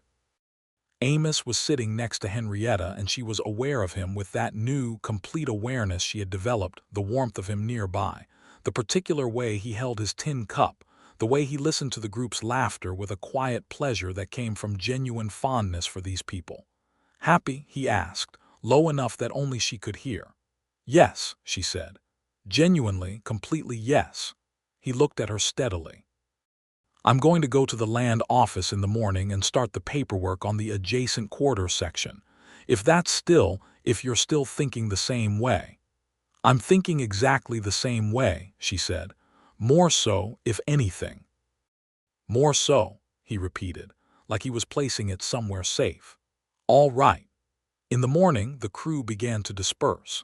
Amos was sitting next to Henrietta, and she was aware of him with that new, complete awareness she had developed, the warmth of him nearby, the particular way he held his tin cup, the way he listened to the group's laughter with a quiet pleasure that came from genuine fondness for these people. "Happy?" he asked, low enough that only she could hear. "Yes," she said. "Genuinely, completely yes." He looked at her steadily. "I'm going to go to the land office in the morning and start the paperwork on the adjacent quarter section. If you're still thinking the same way." "I'm thinking exactly the same way," she said. "More so, if anything." "More so," he repeated, like he was placing it somewhere safe. "All right." In the morning, the crew began to disperse.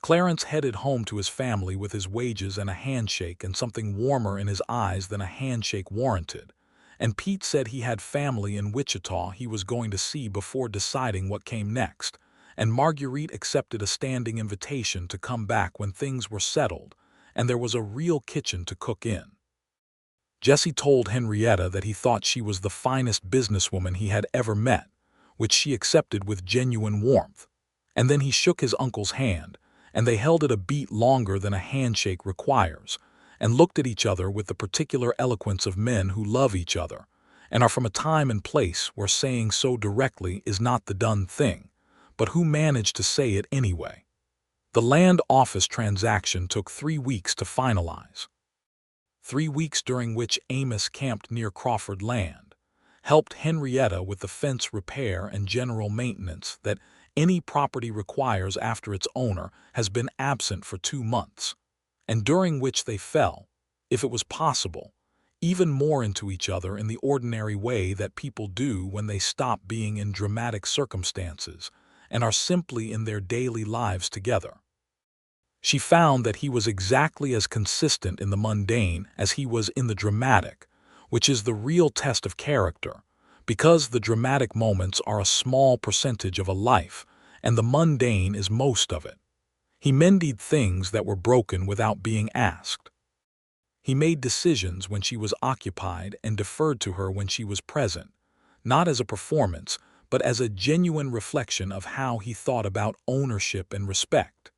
Clarence headed home to his family with his wages and a handshake and something warmer in his eyes than a handshake warranted, and Pete said he had family in Wichita he was going to see before deciding what came next, and Marguerite accepted a standing invitation to come back when things were settled and there was a real kitchen to cook in. Jessie told Henrietta that he thought she was the finest businesswoman he had ever met, which she accepted with genuine warmth, and then he shook his uncle's hand, and they held it a beat longer than a handshake requires, and looked at each other with the particular eloquence of men who love each other, and are from a time and place where saying so directly is not the done thing, but who manage to say it anyway. The land office transaction took 3 weeks to finalize. 3 weeks during which Amos camped near Crawford land, helped Henrietta with the fence repair and general maintenance that any property requires after its owner has been absent for 2 months, and during which they fell, if it was possible, even more into each other in the ordinary way that people do when they stop being in dramatic circumstances and are simply in their daily lives together. She found that he was exactly as consistent in the mundane as he was in the dramatic, which is the real test of character, because the dramatic moments are a small percentage of a life, and the mundane is most of it. He mended things that were broken without being asked. He made decisions when she was occupied and deferred to her when she was present, not as a performance, but as a genuine reflection of how he thought about ownership and respect.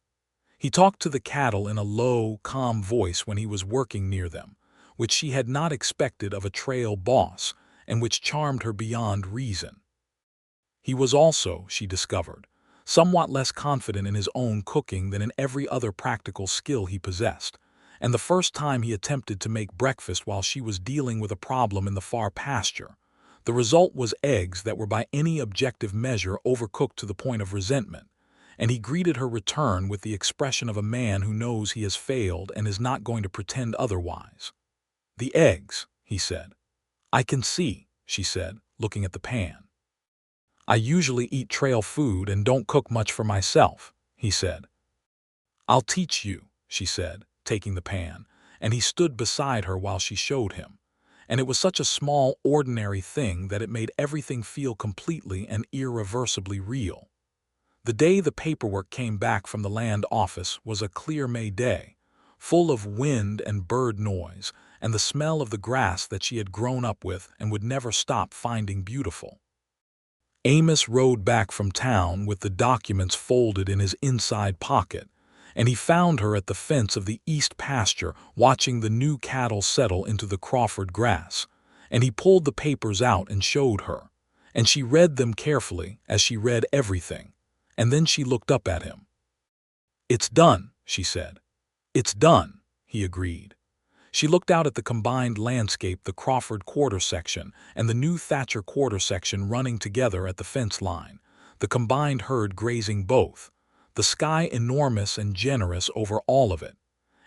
He talked to the cattle in a low, calm voice when he was working near them, which she had not expected of a trail boss and which charmed her beyond reason. He was also, she discovered, somewhat less confident in his own cooking than in every other practical skill he possessed, and the first time he attempted to make breakfast while she was dealing with a problem in the far pasture, the result was eggs that were by any objective measure overcooked to the point of resentment, and he greeted her return with the expression of a man who knows he has failed and is not going to pretend otherwise. "The eggs," he said. "I can see," she said, looking at the pan. "I usually eat trail food and don't cook much for myself," he said. "I'll teach you," she said, taking the pan, and he stood beside her while she showed him, and it was such a small, ordinary thing that it made everything feel completely and irreversibly real. The day the paperwork came back from the land office was a clear May day, full of wind and bird noise and the smell of the grass that she had grown up with and would never stop finding beautiful. Amos rode back from town with the documents folded in his inside pocket, and he found her at the fence of the east pasture watching the new cattle settle into the Crawford grass, and he pulled the papers out and showed her, and she read them carefully as she read everything, and then she looked up at him. "It's done," she said. "It's done," he agreed. She looked out at the combined landscape, the Crawford quarter section and the new Thatcher quarter section running together at the fence line, the combined herd grazing both, the sky enormous and generous over all of it,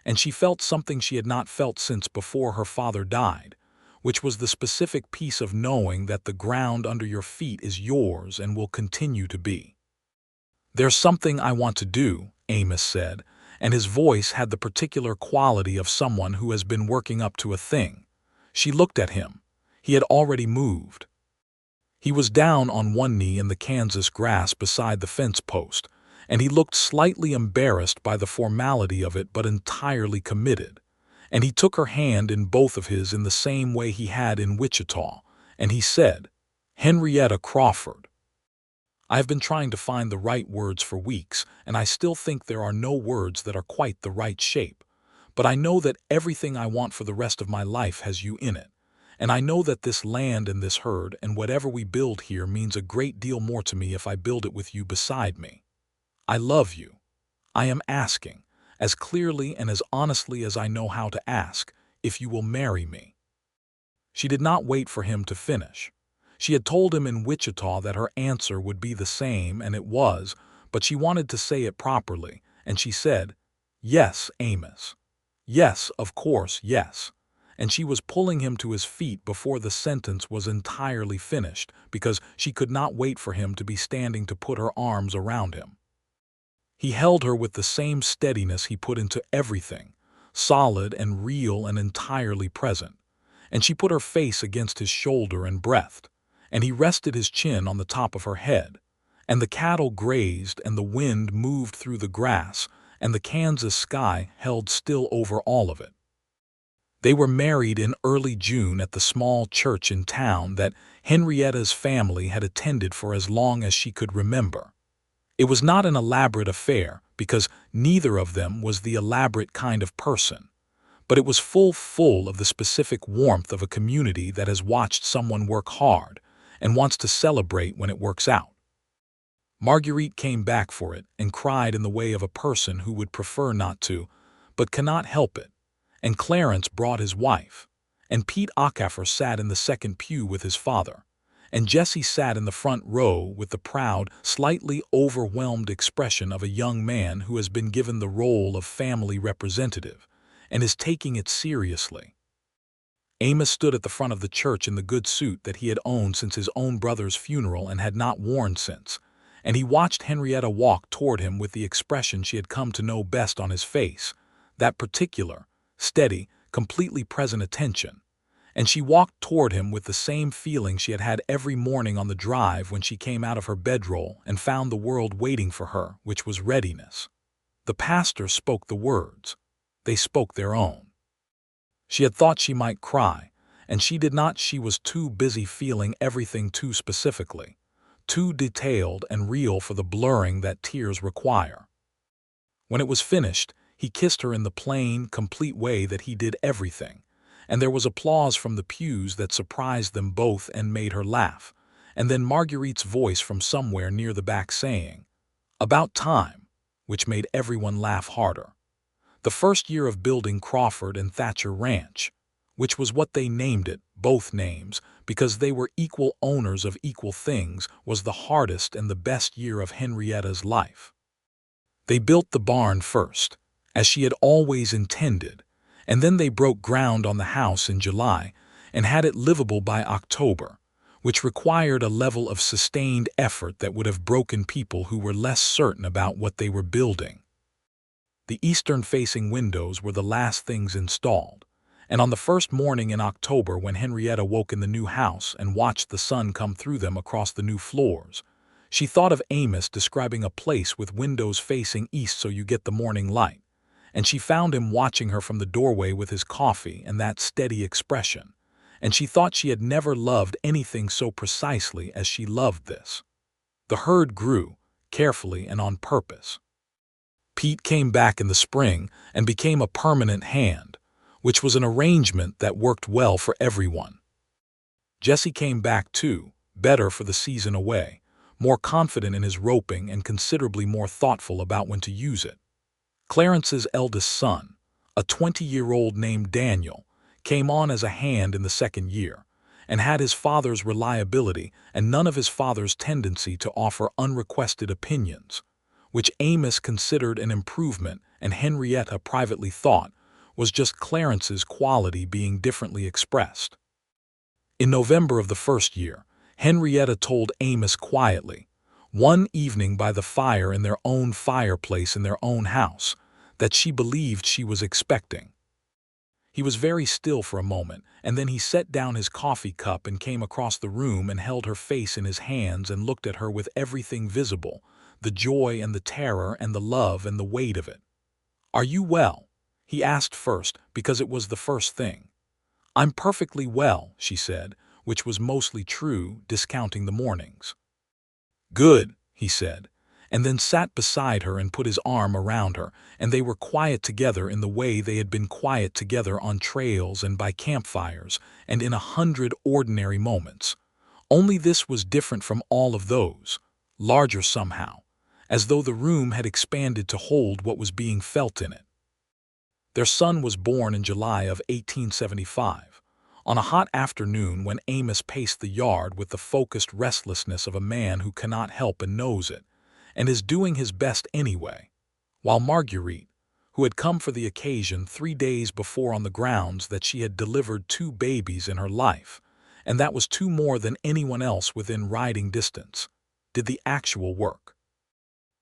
and she felt something she had not felt since before her father died, which was the specific peace of knowing that the ground under your feet is yours and will continue to be. "There's something I want to do," Amos said, and his voice had the particular quality of someone who has been working up to a thing. She looked at him. He had already moved. He was down on one knee in the Kansas grass beside the fence post, and he looked slightly embarrassed by the formality of it but entirely committed. And he took her hand in both of his in the same way he had in Wichita, and he said, "Henrietta Crawford." I have been trying to find the right words for weeks, and I still think there are no words that are quite the right shape. But I know that everything I want for the rest of my life has you in it. And I know that this land and this herd and whatever we build here means a great deal more to me if I build it with you beside me. I love you. I am asking, as clearly and as honestly as I know how to ask, if you will marry me. She did not wait for him to finish. She had told him in Wichita that her answer would be the same, and it was, but she wanted to say it properly, and she said, "Yes, Amos. Yes, of course, yes." And she was pulling him to his feet before the sentence was entirely finished, because she could not wait for him to be standing to put her arms around him. He held her with the same steadiness he put into everything, solid and real and entirely present, and she put her face against his shoulder and breathed, and he rested his chin on the top of her head, and the cattle grazed and the wind moved through the grass, and the Kansas sky held still over all of it. They were married in early June at the small church in town that Henrietta's family had attended for as long as she could remember. It was not an elaborate affair, because neither of them was the elaborate kind of person, but it was full of the specific warmth of a community that has watched someone work hard and wants to celebrate when it works out. Marguerite came back for it and cried in the way of a person who would prefer not to, but cannot help it. And Clarence brought his wife. And Pete Okafor sat in the second pew with his father. And Jesse sat in the front row with the proud, slightly overwhelmed expression of a young man who has been given the role of family representative and is taking it seriously. Amos stood at the front of the church in the good suit that he had owned since his own brother's funeral and had not worn since, and he watched Henrietta walk toward him with the expression she had come to know best on his face, that particular, steady, completely present attention. And she walked toward him with the same feeling she had had every morning on the drive when she came out of her bedroll and found the world waiting for her, which was readiness. The pastor spoke the words. They spoke their own. She had thought she might cry, and she did not. She was too busy feeling everything too specifically, too detailed and real for the blurring that tears require. When it was finished, he kissed her in the plain, complete way that he did everything, and there was applause from the pews that surprised them both and made her laugh, and then Marguerite's voice from somewhere near the back saying, "About time," which made everyone laugh harder. The first year of building Crawford and Thatcher Ranch, which was what they named it, both names, because they were equal owners of equal things, was the hardest and the best year of Henrietta's life. They built the barn first, as she had always intended, and then they broke ground on the house in July and had it livable by October, which required a level of sustained effort that would have broken people who were less certain about what they were building. The eastern-facing windows were the last things installed, and on the first morning in October when Henrietta woke in the new house and watched the sun come through them across the new floors, she thought of Amos describing a place with windows facing east so you get the morning light, and she found him watching her from the doorway with his coffee and that steady expression, and she thought she had never loved anything so precisely as she loved this. The herd grew, carefully and on purpose. Pete came back in the spring and became a permanent hand, which was an arrangement that worked well for everyone. Jesse came back too, better for the season away, more confident in his roping and considerably more thoughtful about when to use it. Clarence's eldest son, a 20-year-old named Daniel, came on as a hand in the second year, and had his father's reliability and none of his father's tendency to offer unrequested opinions, which Amos considered an improvement and Henrietta privately thought was just Clarence's quality being differently expressed. In November of the first year, Henrietta told Amos quietly, one evening by the fire in their own fireplace in their own house, that she believed she was expecting. He was very still for a moment, and then he set down his coffee cup and came across the room and held her face in his hands and looked at her with everything visible, the joy and the terror and the love and the weight of it. "Are you well?" he asked first, because it was the first thing. "I'm perfectly well," she said, which was mostly true, discounting the mornings. "Good," he said, and then sat beside her and put his arm around her, and they were quiet together in the way they had been quiet together on trails and by campfires and in 100 ordinary moments. Only this was different from all of those, larger somehow, as though the room had expanded to hold what was being felt in it. Their son was born in July of 1875, on a hot afternoon when Amos paced the yard with the focused restlessness of a man who cannot help and knows it, and is doing his best anyway, while Marguerite, who had come for the occasion 3 days before on the grounds that she had delivered 2 babies in her life, and that was 2 more than anyone else within riding distance, did the actual work.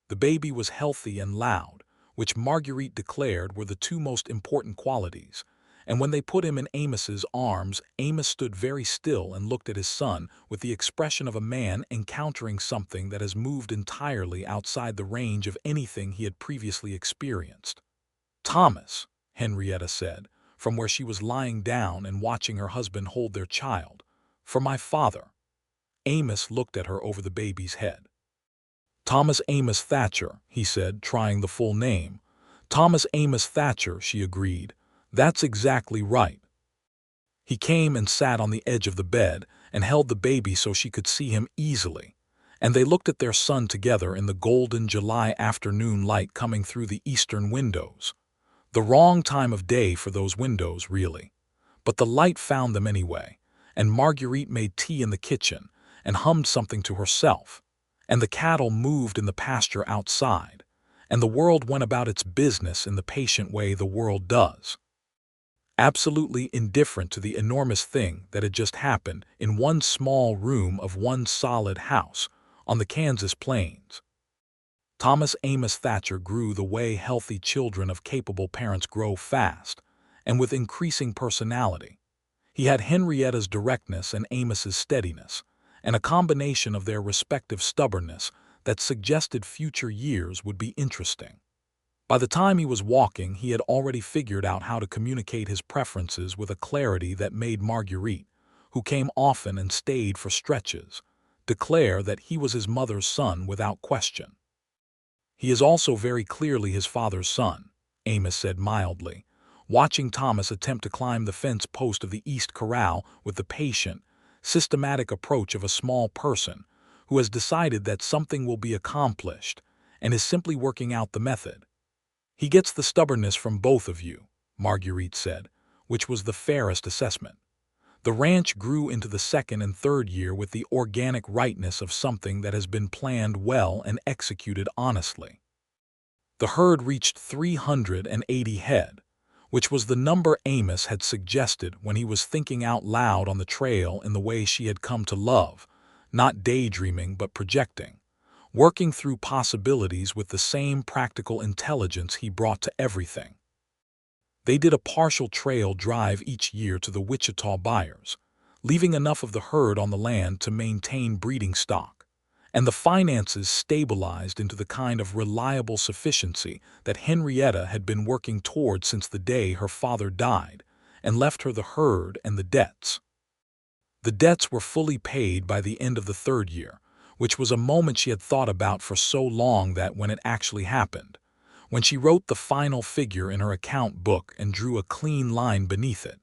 The baby was healthy and loud, which Marguerite declared were the 2 most important qualities, and when they put him in Amos's arms, Amos stood very still and looked at his son with the expression of a man encountering something that has moved entirely outside the range of anything he had previously experienced. "Thomas," Henrietta said, from where she was lying down and watching her husband hold their child, "for my father." Amos looked at her over the baby's head. "Thomas Amos Thatcher," he said, trying the full name. "Thomas Amos Thatcher," she agreed. "That's exactly right." He came and sat on the edge of the bed and held the baby so she could see him easily, and they looked at their son together in the golden July afternoon light coming through the eastern windows. The wrong time of day for those windows, really. But the light found them anyway, and Marguerite made tea in the kitchen and hummed something to herself, and the cattle moved in the pasture outside, and the world went about its business in the patient way the world does, absolutely indifferent to the enormous thing that had just happened in one small room of one solid house on the Kansas plains. Thomas Amos Thatcher grew the way healthy children of capable parents grow, fast and with increasing personality. He had Henrietta's directness and Amos's steadiness, and a combination of their respective stubbornness that suggested future years would be interesting. By the time he was walking, he had already figured out how to communicate his preferences with a clarity that made Marguerite, who came often and stayed for stretches, declare that he was his mother's son without question. "He is also very clearly his father's son," Amos said mildly, watching Thomas attempt to climb the fence post of the East Corral with the patient, systematic approach of a small person who has decided that something will be accomplished and is simply working out the method. "He gets the stubbornness from both of you," Marguerite said, which was the fairest assessment. "The ranch grew into the second and third year with the organic rightness of something that has been planned well and executed honestly. The herd reached 380 head, which was the number Amos had suggested when he was thinking out loud on the trail in the way she had come to love, not daydreaming but projecting, working through possibilities with the same practical intelligence he brought to everything. They did a partial trail drive each year to the Wichita buyers, leaving enough of the herd on the land to maintain breeding stock, and the finances stabilized into the kind of reliable sufficiency that Henrietta had been working toward since the day her father died and left her the herd and the debts. The debts were fully paid by the end of the third year, which was a moment she had thought about for so long that when it actually happened, when she wrote the final figure in her account book and drew a clean line beneath it,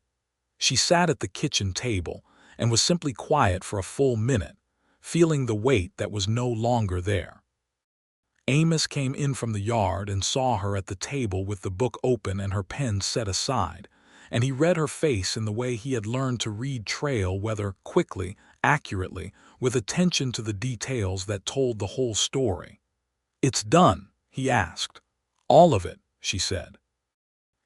she sat at the kitchen table and was simply quiet for a full minute, feeling the weight that was no longer there. Amos came in from the yard and saw her at the table with the book open and her pen set aside, and he read her face in the way he had learned to read trail weather, quickly, accurately, with attention to the details that told the whole story. "It's done?" he asked. "All of it," she said.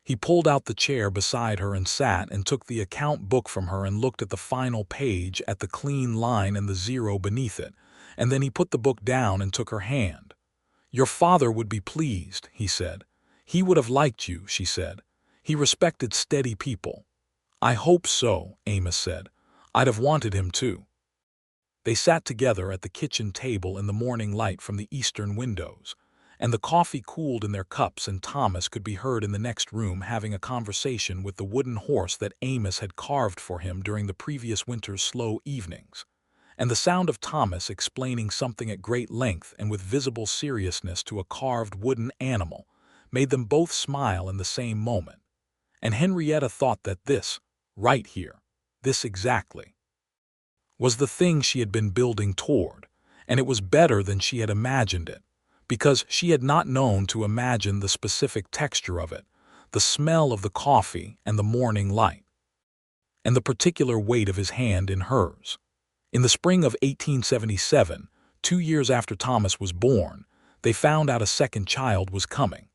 He pulled out the chair beside her and sat and took the account book from her and looked at the final page, at the clean line and the zero beneath it, and then he put the book down and took her hand. "Your father would be pleased," he said. "He would have liked you," she said. "He respected steady people." "I hope so," Amos said. "I'd have wanted him to." They sat together at the kitchen table in the morning light from the eastern windows, and the coffee cooled in their cups, and Thomas could be heard in the next room having a conversation with the wooden horse that Amos had carved for him during the previous winter's slow evenings, and the sound of Thomas explaining something at great length and with visible seriousness to a carved wooden animal made them both smile in the same moment, and Henrietta thought that this, right here, this exactly, was the thing she had been building toward, and it was better than she had imagined it, because she had not known to imagine the specific texture of it, the smell of the coffee and the morning light, and the particular weight of his hand in hers. In the spring of 1877, 2 years after Thomas was born, they found out a second child was coming.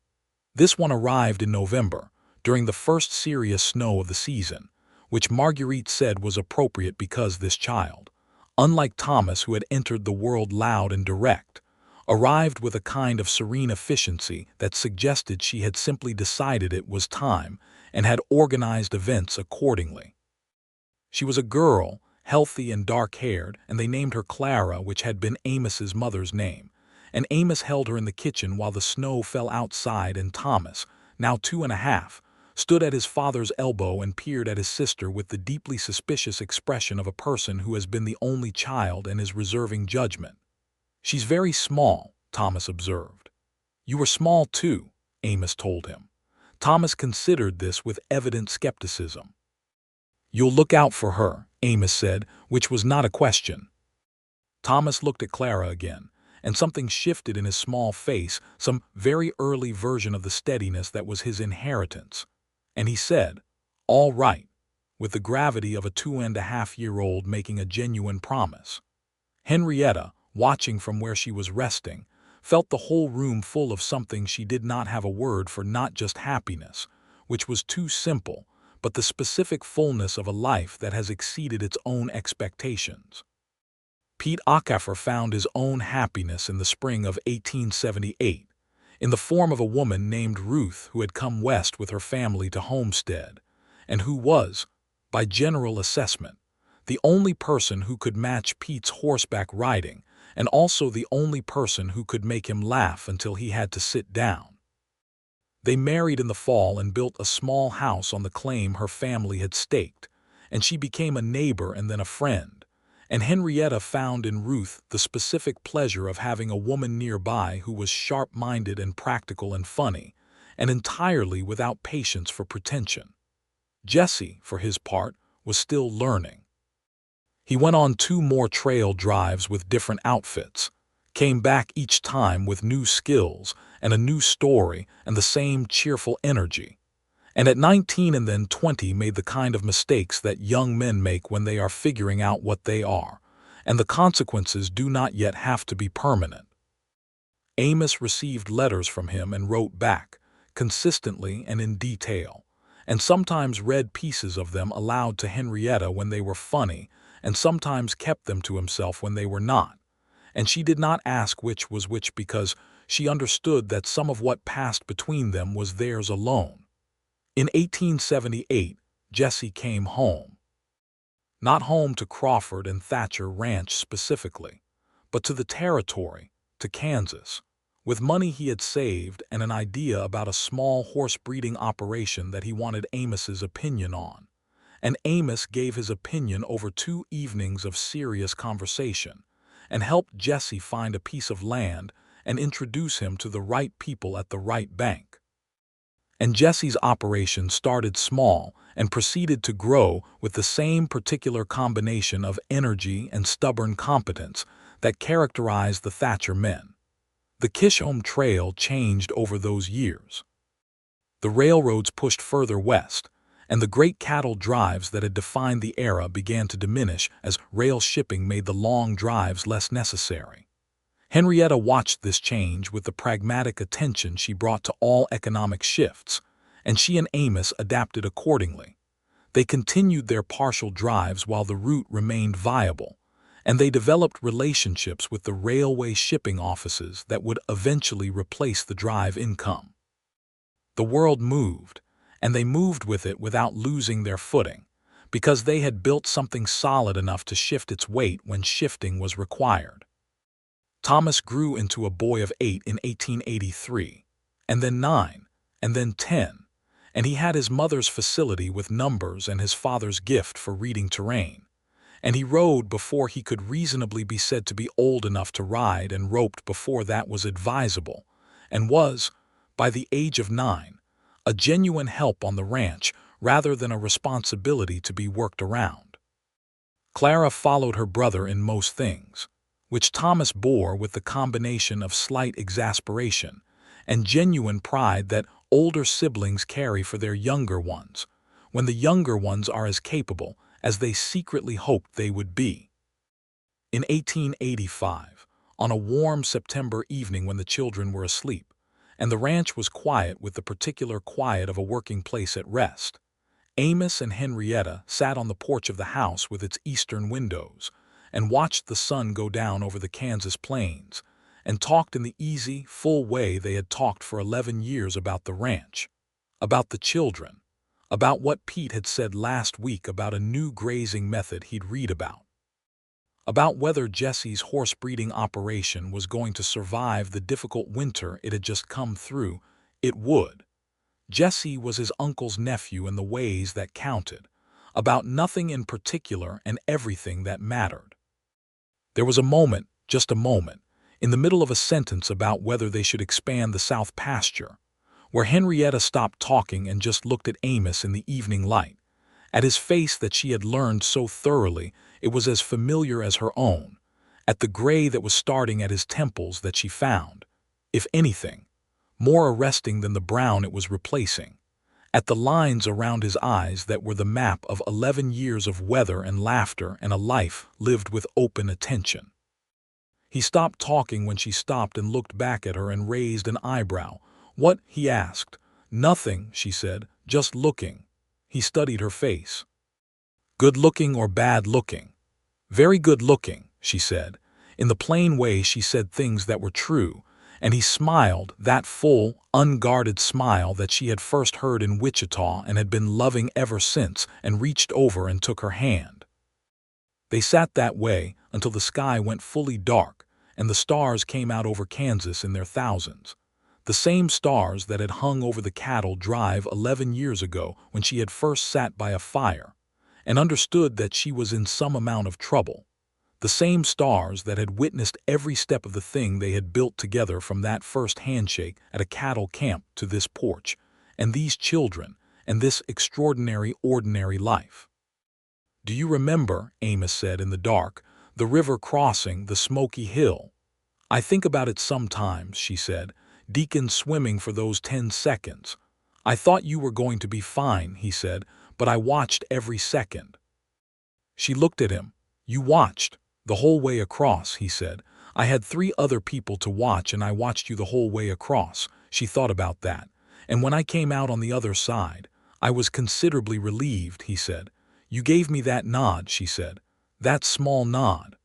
This one arrived in November, during the first serious snow of the season, which Marguerite said was appropriate because this child, unlike Thomas, who had entered the world loud and direct, arrived with a kind of serene efficiency that suggested she had simply decided it was time and had organized events accordingly. She was a girl, healthy and dark-haired, and they named her Clara, which had been Amos's mother's name, and Amos held her in the kitchen while the snow fell outside, and Thomas, now 2.5, stood at his father's elbow and peered at his sister with the deeply suspicious expression of a person who has been the only child and is reserving judgment. "She's very small," Thomas observed. "You were small too," Amos told him. Thomas considered this with evident skepticism. "You'll look out for her," Amos said, which was not a question. Thomas looked at Clara again, and something shifted in his small face, some very early version of the steadiness that was his inheritance. And he said, "All right," with the gravity of a 2.5-year-old making a genuine promise. Henrietta, watching from where she was resting, felt the whole room full of something she did not have a word for, not just happiness, which was too simple, but the specific fullness of a life that has exceeded its own expectations. Pete Acaffer found his own happiness in the spring of 1878, in the form of a woman named Ruth who had come west with her family to Homestead, and who was, by general assessment, the only person who could match Pete's horseback riding, and also the only person who could make him laugh until he had to sit down. They married in the fall and built a small house on the claim her family had staked, and she became a neighbor and then a friend. And Henrietta found in Ruth the specific pleasure of having a woman nearby who was sharp-minded and practical and funny, and entirely without patience for pretension. Jesse, for his part, was still learning. He went on 2 more trail drives with different outfits, came back each time with new skills and a new story and the same cheerful energy. And at 19 and then 20 made the kind of mistakes that young men make when they are figuring out what they are, and the consequences do not yet have to be permanent. Amos received letters from him and wrote back, consistently and in detail, and sometimes read pieces of them aloud to Henrietta when they were funny, and sometimes kept them to himself when they were not. And she did not ask which was which because she understood that some of what passed between them was theirs alone. In 1878, Jesse came home. Not home to Crawford and Thatcher Ranch specifically, but to the territory, to Kansas, with money he had saved and an idea about a small horse breeding operation that he wanted Amos's opinion on. And Amos gave his opinion over 2 evenings of serious conversation, and helped Jesse find a piece of land and introduce him to the right people at the right bank. And Jesse's operation started small and proceeded to grow with the same particular combination of energy and stubborn competence that characterized the Thatcher men. The Kishome Trail changed over those years. The railroads pushed further west, and the great cattle drives that had defined the era began to diminish as rail shipping made the long drives less necessary. Henrietta watched this change with the pragmatic attention she brought to all economic shifts, and she and Amos adapted accordingly. They continued their partial drives while the route remained viable, and they developed relationships with the railway shipping offices that would eventually replace the drive income. The world moved, and they moved with it without losing their footing, because they had built something solid enough to shift its weight when shifting was required. Thomas grew into a boy of 8 in 1883, and then 9, and then 10, and he had his mother's facility with numbers and his father's gift for reading terrain, and he rode before he could reasonably be said to be old enough to ride, and roped before that was advisable, and was, by the age of 9, a genuine help on the ranch rather than a responsibility to be worked around. Clara followed her brother in most things, which Thomas bore with the combination of slight exasperation and genuine pride that older siblings carry for their younger ones, when the younger ones are as capable as they secretly hoped they would be. In 1885, on a warm September evening when the children were asleep, and the ranch was quiet with the particular quiet of a working place at rest, Amos and Henrietta sat on the porch of the house with its eastern windows, and watched the sun go down over the Kansas plains, and talked in the easy, full way they had talked for 11 years about the ranch, about the children, about what Pete had said last week about a new grazing method he'd read about whether Jesse's horse breeding operation was going to survive the difficult winter it had just come through. It would. Jesse was his uncle's nephew in the ways that counted, about nothing in particular and everything that mattered. There was a moment, just a moment, in the middle of a sentence about whether they should expand the south pasture, where Henrietta stopped talking and just looked at Amos in the evening light, at his face that she had learned so thoroughly it was as familiar as her own, at the gray that was starting at his temples that she found, if anything, more arresting than the brown it was replacing, at the lines around his eyes that were the map of 11 years of weather and laughter and a life lived with open attention. He stopped talking when she stopped and looked back at her and raised an eyebrow. "What?" he asked. "Nothing," she said, "just looking." He studied her face. "Good looking or bad looking?" "Very good looking," she said. In the plain way she said things that were true, and he smiled, that full, unguarded smile that she had first heard in Wichita and had been loving ever since, and reached over and took her hand. They sat that way until the sky went fully dark and the stars came out over Kansas in their thousands. The same stars that had hung over the cattle drive 11 years ago when she had first sat by a fire and understood that she was in some amount of trouble. The same stars that had witnessed every step of the thing they had built together from that first handshake at a cattle camp to this porch, and these children, and this extraordinary ordinary life. "Do you remember," Amos said in the dark, "the river crossing the smoky hill?" "I think about it sometimes," she said, "Deacon swimming for those 10 seconds. I thought you were going to be fine," he said, "but I watched every second." She looked at him. "You watched?" "The whole way across," he said. "I had 3 other people to watch and I watched you the whole way across." She thought about that. "And when I came out on the other side, I was considerably relieved," he said. "You gave me that nod," she said. "That small nod."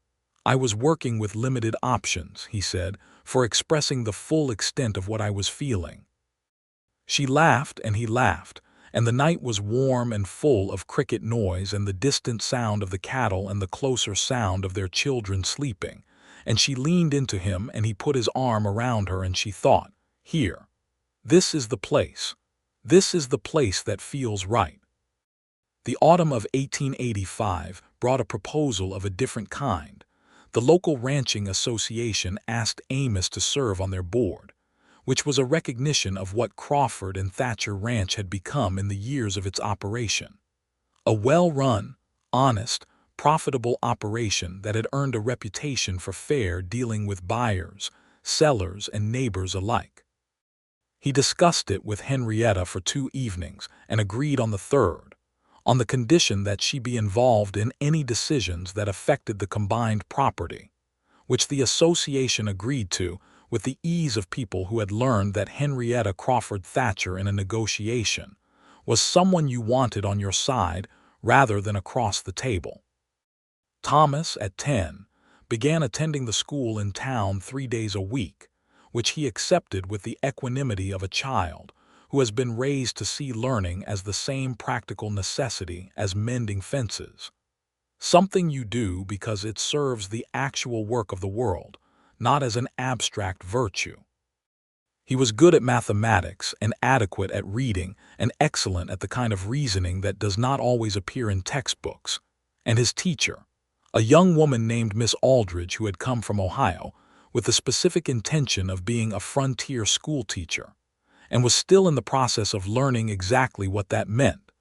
"I was working with limited options," he said, "for expressing the full extent of what I was feeling." She laughed and he laughed, and the night was warm and full of cricket noise and the distant sound of the cattle and the closer sound of their children sleeping, and she leaned into him and he put his arm around her and she thought, "Here. This is the place. This is the place that feels right." The autumn of 1885 brought a proposal of a different kind. The local ranching association asked Amos to serve on their board, which was a recognition of what Crawford and Thatcher Ranch had become in the years of its operation. A well-run, honest, profitable operation that had earned a reputation for fair dealing with buyers, sellers, and neighbors alike. He discussed it with Henrietta for 2 evenings and agreed on the third, on the condition that she be involved in any decisions that affected the combined property, which the association agreed to with the ease of people who had learned that Henrietta Crawford Thatcher in a negotiation was someone you wanted on your side rather than across the table. Thomas, at 10, began attending the school in town 3 days a week, which he accepted with the equanimity of a child who has been raised to see learning as the same practical necessity as mending fences. Something you do because it serves the actual work of the world, not as an abstract virtue. He was good at mathematics and adequate at reading and excellent at the kind of reasoning that does not always appear in textbooks. And his teacher, a young woman named Miss Aldridge who had come from Ohio with the specific intention of being a frontier school teacher, and was still in the process of learning exactly what that meant,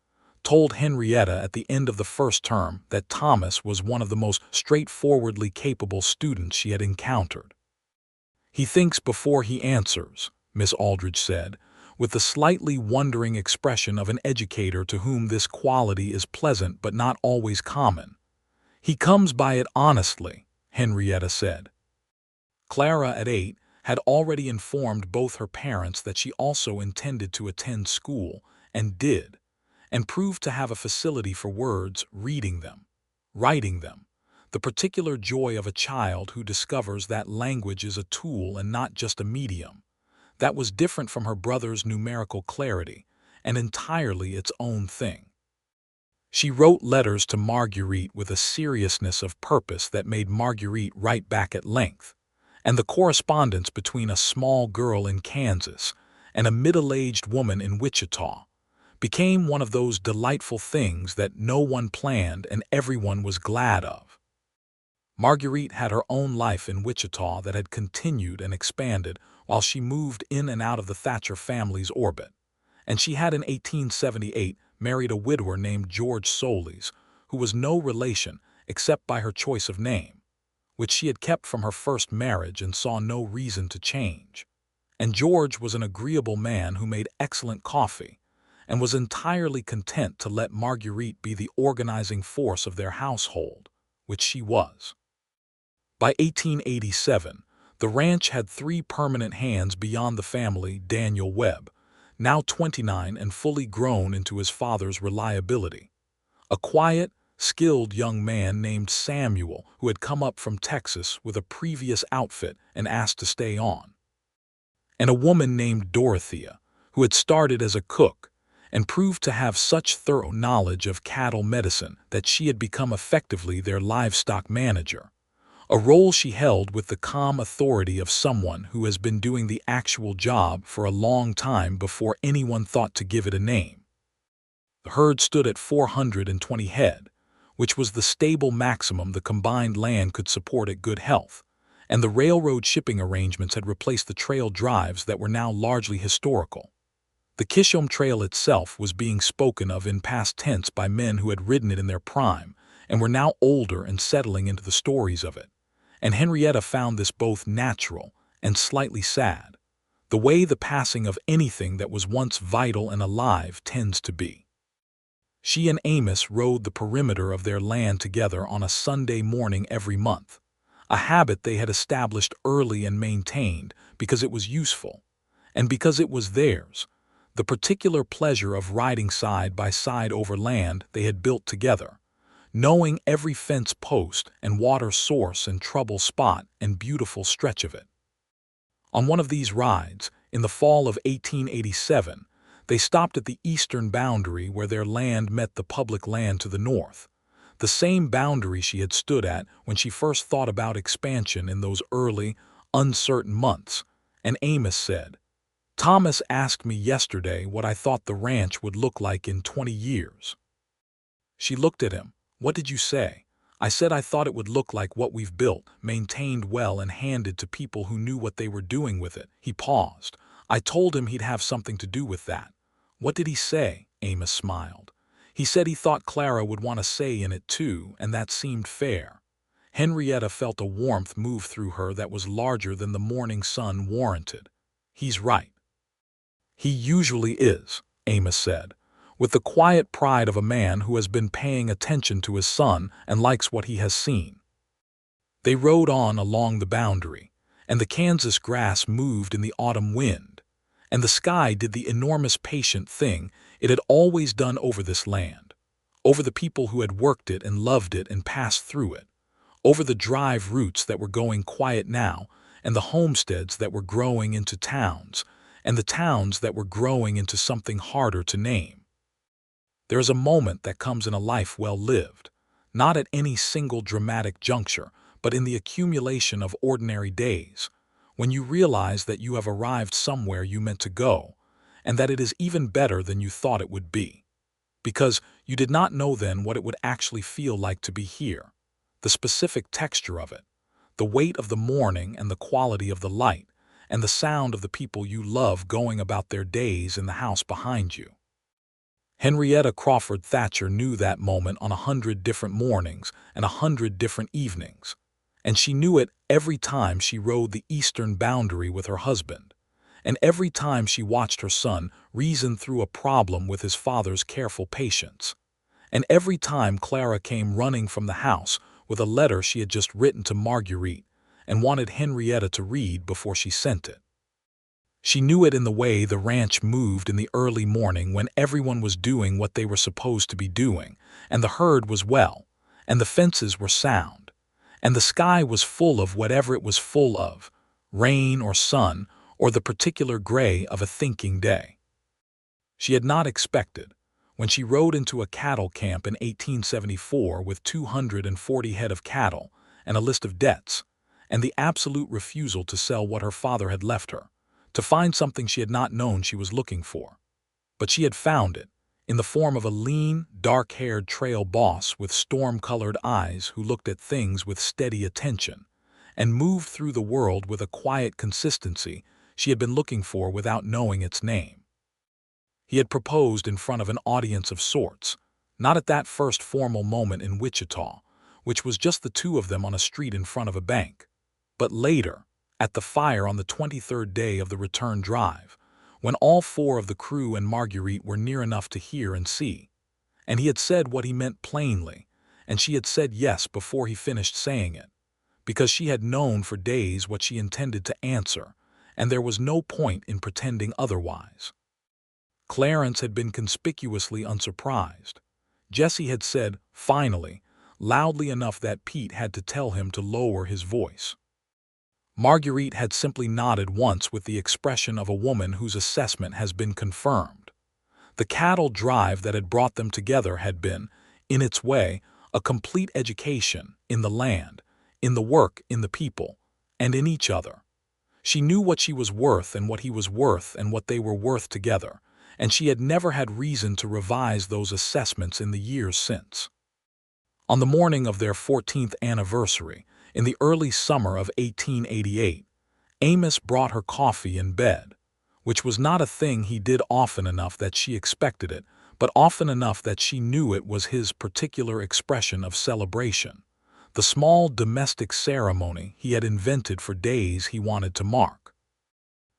told Henrietta at the end of the first term that Thomas was one of the most straightforwardly capable students she had encountered. "He thinks before he answers," Miss Aldridge said, with the slightly wondering expression of an educator to whom this quality is pleasant but not always common. "He comes by it honestly," Henrietta said. Clara, at 8, had already informed both her parents that she also intended to attend school, and did, and proved to have a facility for words, reading them, writing them, the particular joy of a child who discovers that language is a tool and not just a medium. That was different from her brother's numerical clarity, and entirely its own thing. She wrote letters to Marguerite with a seriousness of purpose that made Marguerite write back at length, and the correspondence between a small girl in Kansas and a middle-aged woman in Wichita became one of those delightful things that no one planned and everyone was glad of. Marguerite had her own life in Wichita that had continued and expanded while she moved in and out of the Thatcher family's orbit, and she had in 1878 married a widower named George Solis, who was no relation except by her choice of name, which she had kept from her first marriage and saw no reason to change. And George was an agreeable man who made excellent coffee, and was entirely content to let Marguerite be the organizing force of their household, which she was. By 1887, the ranch had 3 permanent hands beyond the family: Daniel Webb, now 29 and fully grown into his father's reliability; a quiet, skilled young man named Samuel who had come up from Texas with a previous outfit and asked to stay on; and a woman named Dorothea, who had started as a cook and proved to have such thorough knowledge of cattle medicine that she had become effectively their livestock manager, a role she held with the calm authority of someone who has been doing the actual job for a long time before anyone thought to give it a name. The herd stood at 420 head, which was the stable maximum the combined land could support at good health, and the railroad shipping arrangements had replaced the trail drives that were now largely historical. The Kishom Trail itself was being spoken of in past tense by men who had ridden it in their prime and were now older and settling into the stories of it, and Henrietta found this both natural and slightly sad, the way the passing of anything that was once vital and alive tends to be. She and Amos rode the perimeter of their land together on a Sunday morning every month, a habit they had established early and maintained because it was useful, and because it was theirs, the particular pleasure of riding side by side over land they had built together, knowing every fence post and water source and trouble spot and beautiful stretch of it. On one of these rides, in the fall of 1887, they stopped at the eastern boundary where their land met the public land to the north, the same boundary she had stood at when she first thought about expansion in those early, uncertain months, and Amos said, "Thomas asked me yesterday what I thought the ranch would look like in 20 years. She looked at him. "What did you say?" "I said I thought it would look like what we've built, maintained well and handed to people who knew what they were doing with it." He paused. "I told him he'd have something to do with that." "What did he say?" Amos smiled. "He said he thought Clara would want a say in it too, and that seemed fair." Henrietta felt a warmth move through her that was larger than the morning sun warranted. "He's right." "He usually is," Amos said, with the quiet pride of a man who has been paying attention to his son and likes what he has seen. They rode on along the boundary, and the Kansas grass moved in the autumn wind, and the sky did the enormous patient thing it had always done over this land, over the people who had worked it and loved it and passed through it, over the drive routes that were going quiet now, and the homesteads that were growing into towns, and the towns that were growing into something harder to name. There is a moment that comes in a life well lived, not at any single dramatic juncture, but in the accumulation of ordinary days, when you realize that you have arrived somewhere you meant to go, and that it is even better than you thought it would be. Because you did not know then what it would actually feel like to be here, the specific texture of it, the weight of the morning and the quality of the light, and the sound of the people you love going about their days in the house behind you. Henrietta Crawford Thatcher knew that moment on 100 different mornings and 100 different evenings, and she knew it every time she rode the eastern boundary with her husband, and every time she watched her son reason through a problem with his father's careful patience, and every time Clara came running from the house with a letter she had just written to Marguerite and wanted Henrietta to read before she sent it. She knew it in the way the ranch moved in the early morning when everyone was doing what they were supposed to be doing, and the herd was well, and the fences were sound, and the sky was full of whatever it was full of, rain or sun or the particular gray of a thinking day. She had not expected, when she rode into a cattle camp in 1874 with 240 head of cattle and a list of debts, and the absolute refusal to sell what her father had left her, to find something she had not known she was looking for. But she had found it, in the form of a lean, dark-haired trail boss with storm-colored eyes who looked at things with steady attention, and moved through the world with a quiet consistency she had been looking for without knowing its name. He had proposed in front of an audience of sorts, not at that first formal moment in Wichita, which was just the two of them on a street in front of a bank. But later, at the fire on the 23rd day of the return drive, when all four of the crew and Marguerite were near enough to hear and see, and he had said what he meant plainly, and she had said yes before he finished saying it, because she had known for days what she intended to answer, and there was no point in pretending otherwise. Clarence had been conspicuously unsurprised. Jessie had said, finally, loudly enough that Pete had to tell him to lower his voice. Marguerite had simply nodded once with the expression of a woman whose assessment has been confirmed. The cattle drive that had brought them together had been, in its way, a complete education in the land, in the work, in the people, and in each other. She knew what she was worth and what he was worth and what they were worth together, and she had never had reason to revise those assessments in the years since. On the morning of their 14th anniversary, in the early summer of 1888, Amos brought her coffee in bed, which was not a thing he did often enough that she expected it, but often enough that she knew it was his particular expression of celebration, the small domestic ceremony he had invented for days he wanted to mark.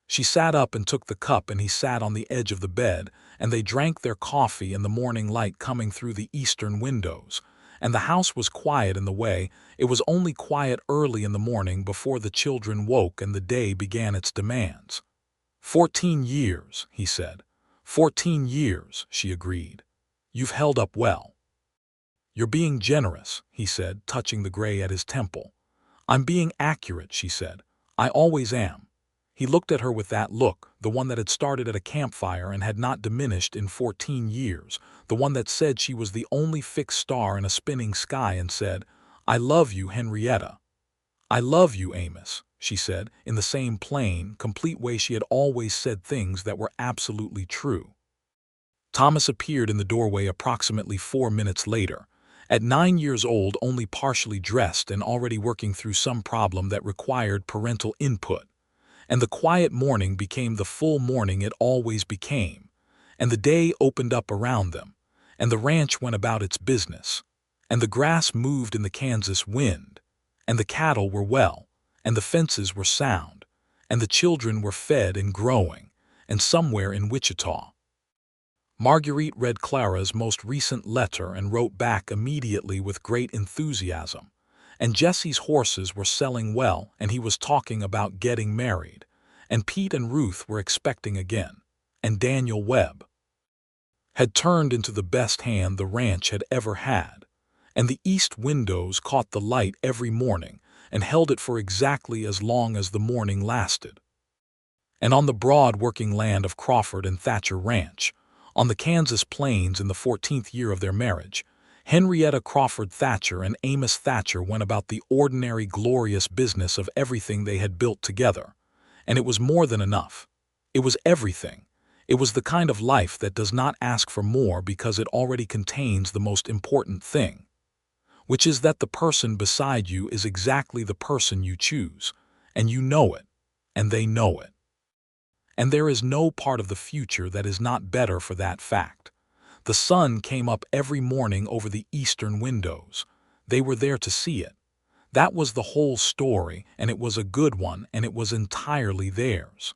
She sat up and took the cup, and he sat on the edge of the bed, and they drank their coffee in the morning light coming through the eastern windows, and the house was quiet in the way it was only quiet early in the morning before the children woke and the day began its demands. 14 years, he said. 14 years, she agreed. You've held up well. You're being generous, he said, touching the gray at his temple. I'm being accurate, she said. I always am. He looked at her with that look, the one that had started at a campfire and had not diminished in 14 years, the one that said she was the only fixed star in a spinning sky, and said, I love you, Henrietta. I love you, Amos, she said, in the same plain, complete way she had always said things that were absolutely true. Thomas appeared in the doorway approximately 4 minutes later, at 9 years old, only partially dressed and already working through some problem that required parental input. And the quiet morning became the full morning it always became, and the day opened up around them, and the ranch went about its business, and the grass moved in the Kansas wind, and the cattle were well, and the fences were sound, and the children were fed and growing, and somewhere in Wichita. Marguerite read Clara's most recent letter and wrote back immediately with great enthusiasm. And Jesse's horses were selling well, and he was talking about getting married, and Pete and Ruth were expecting again, and Daniel Webb had turned into the best hand the ranch had ever had, and the east windows caught the light every morning and held it for exactly as long as the morning lasted. And on the broad working land of Crawford and Thatcher Ranch, on the Kansas plains in the 14th year of their marriage, Henrietta Crawford Thatcher and Amos Thatcher went about the ordinary glorious business of everything they had built together. And it was more than enough. It was everything. It was the kind of life that does not ask for more because it already contains the most important thing, which is that the person beside you is exactly the person you choose, and you know it, and they know it. And there is no part of the future that is not better for that fact. The sun came up every morning over the eastern windows. They were there to see it. That was the whole story, and it was a good one, and it was entirely theirs.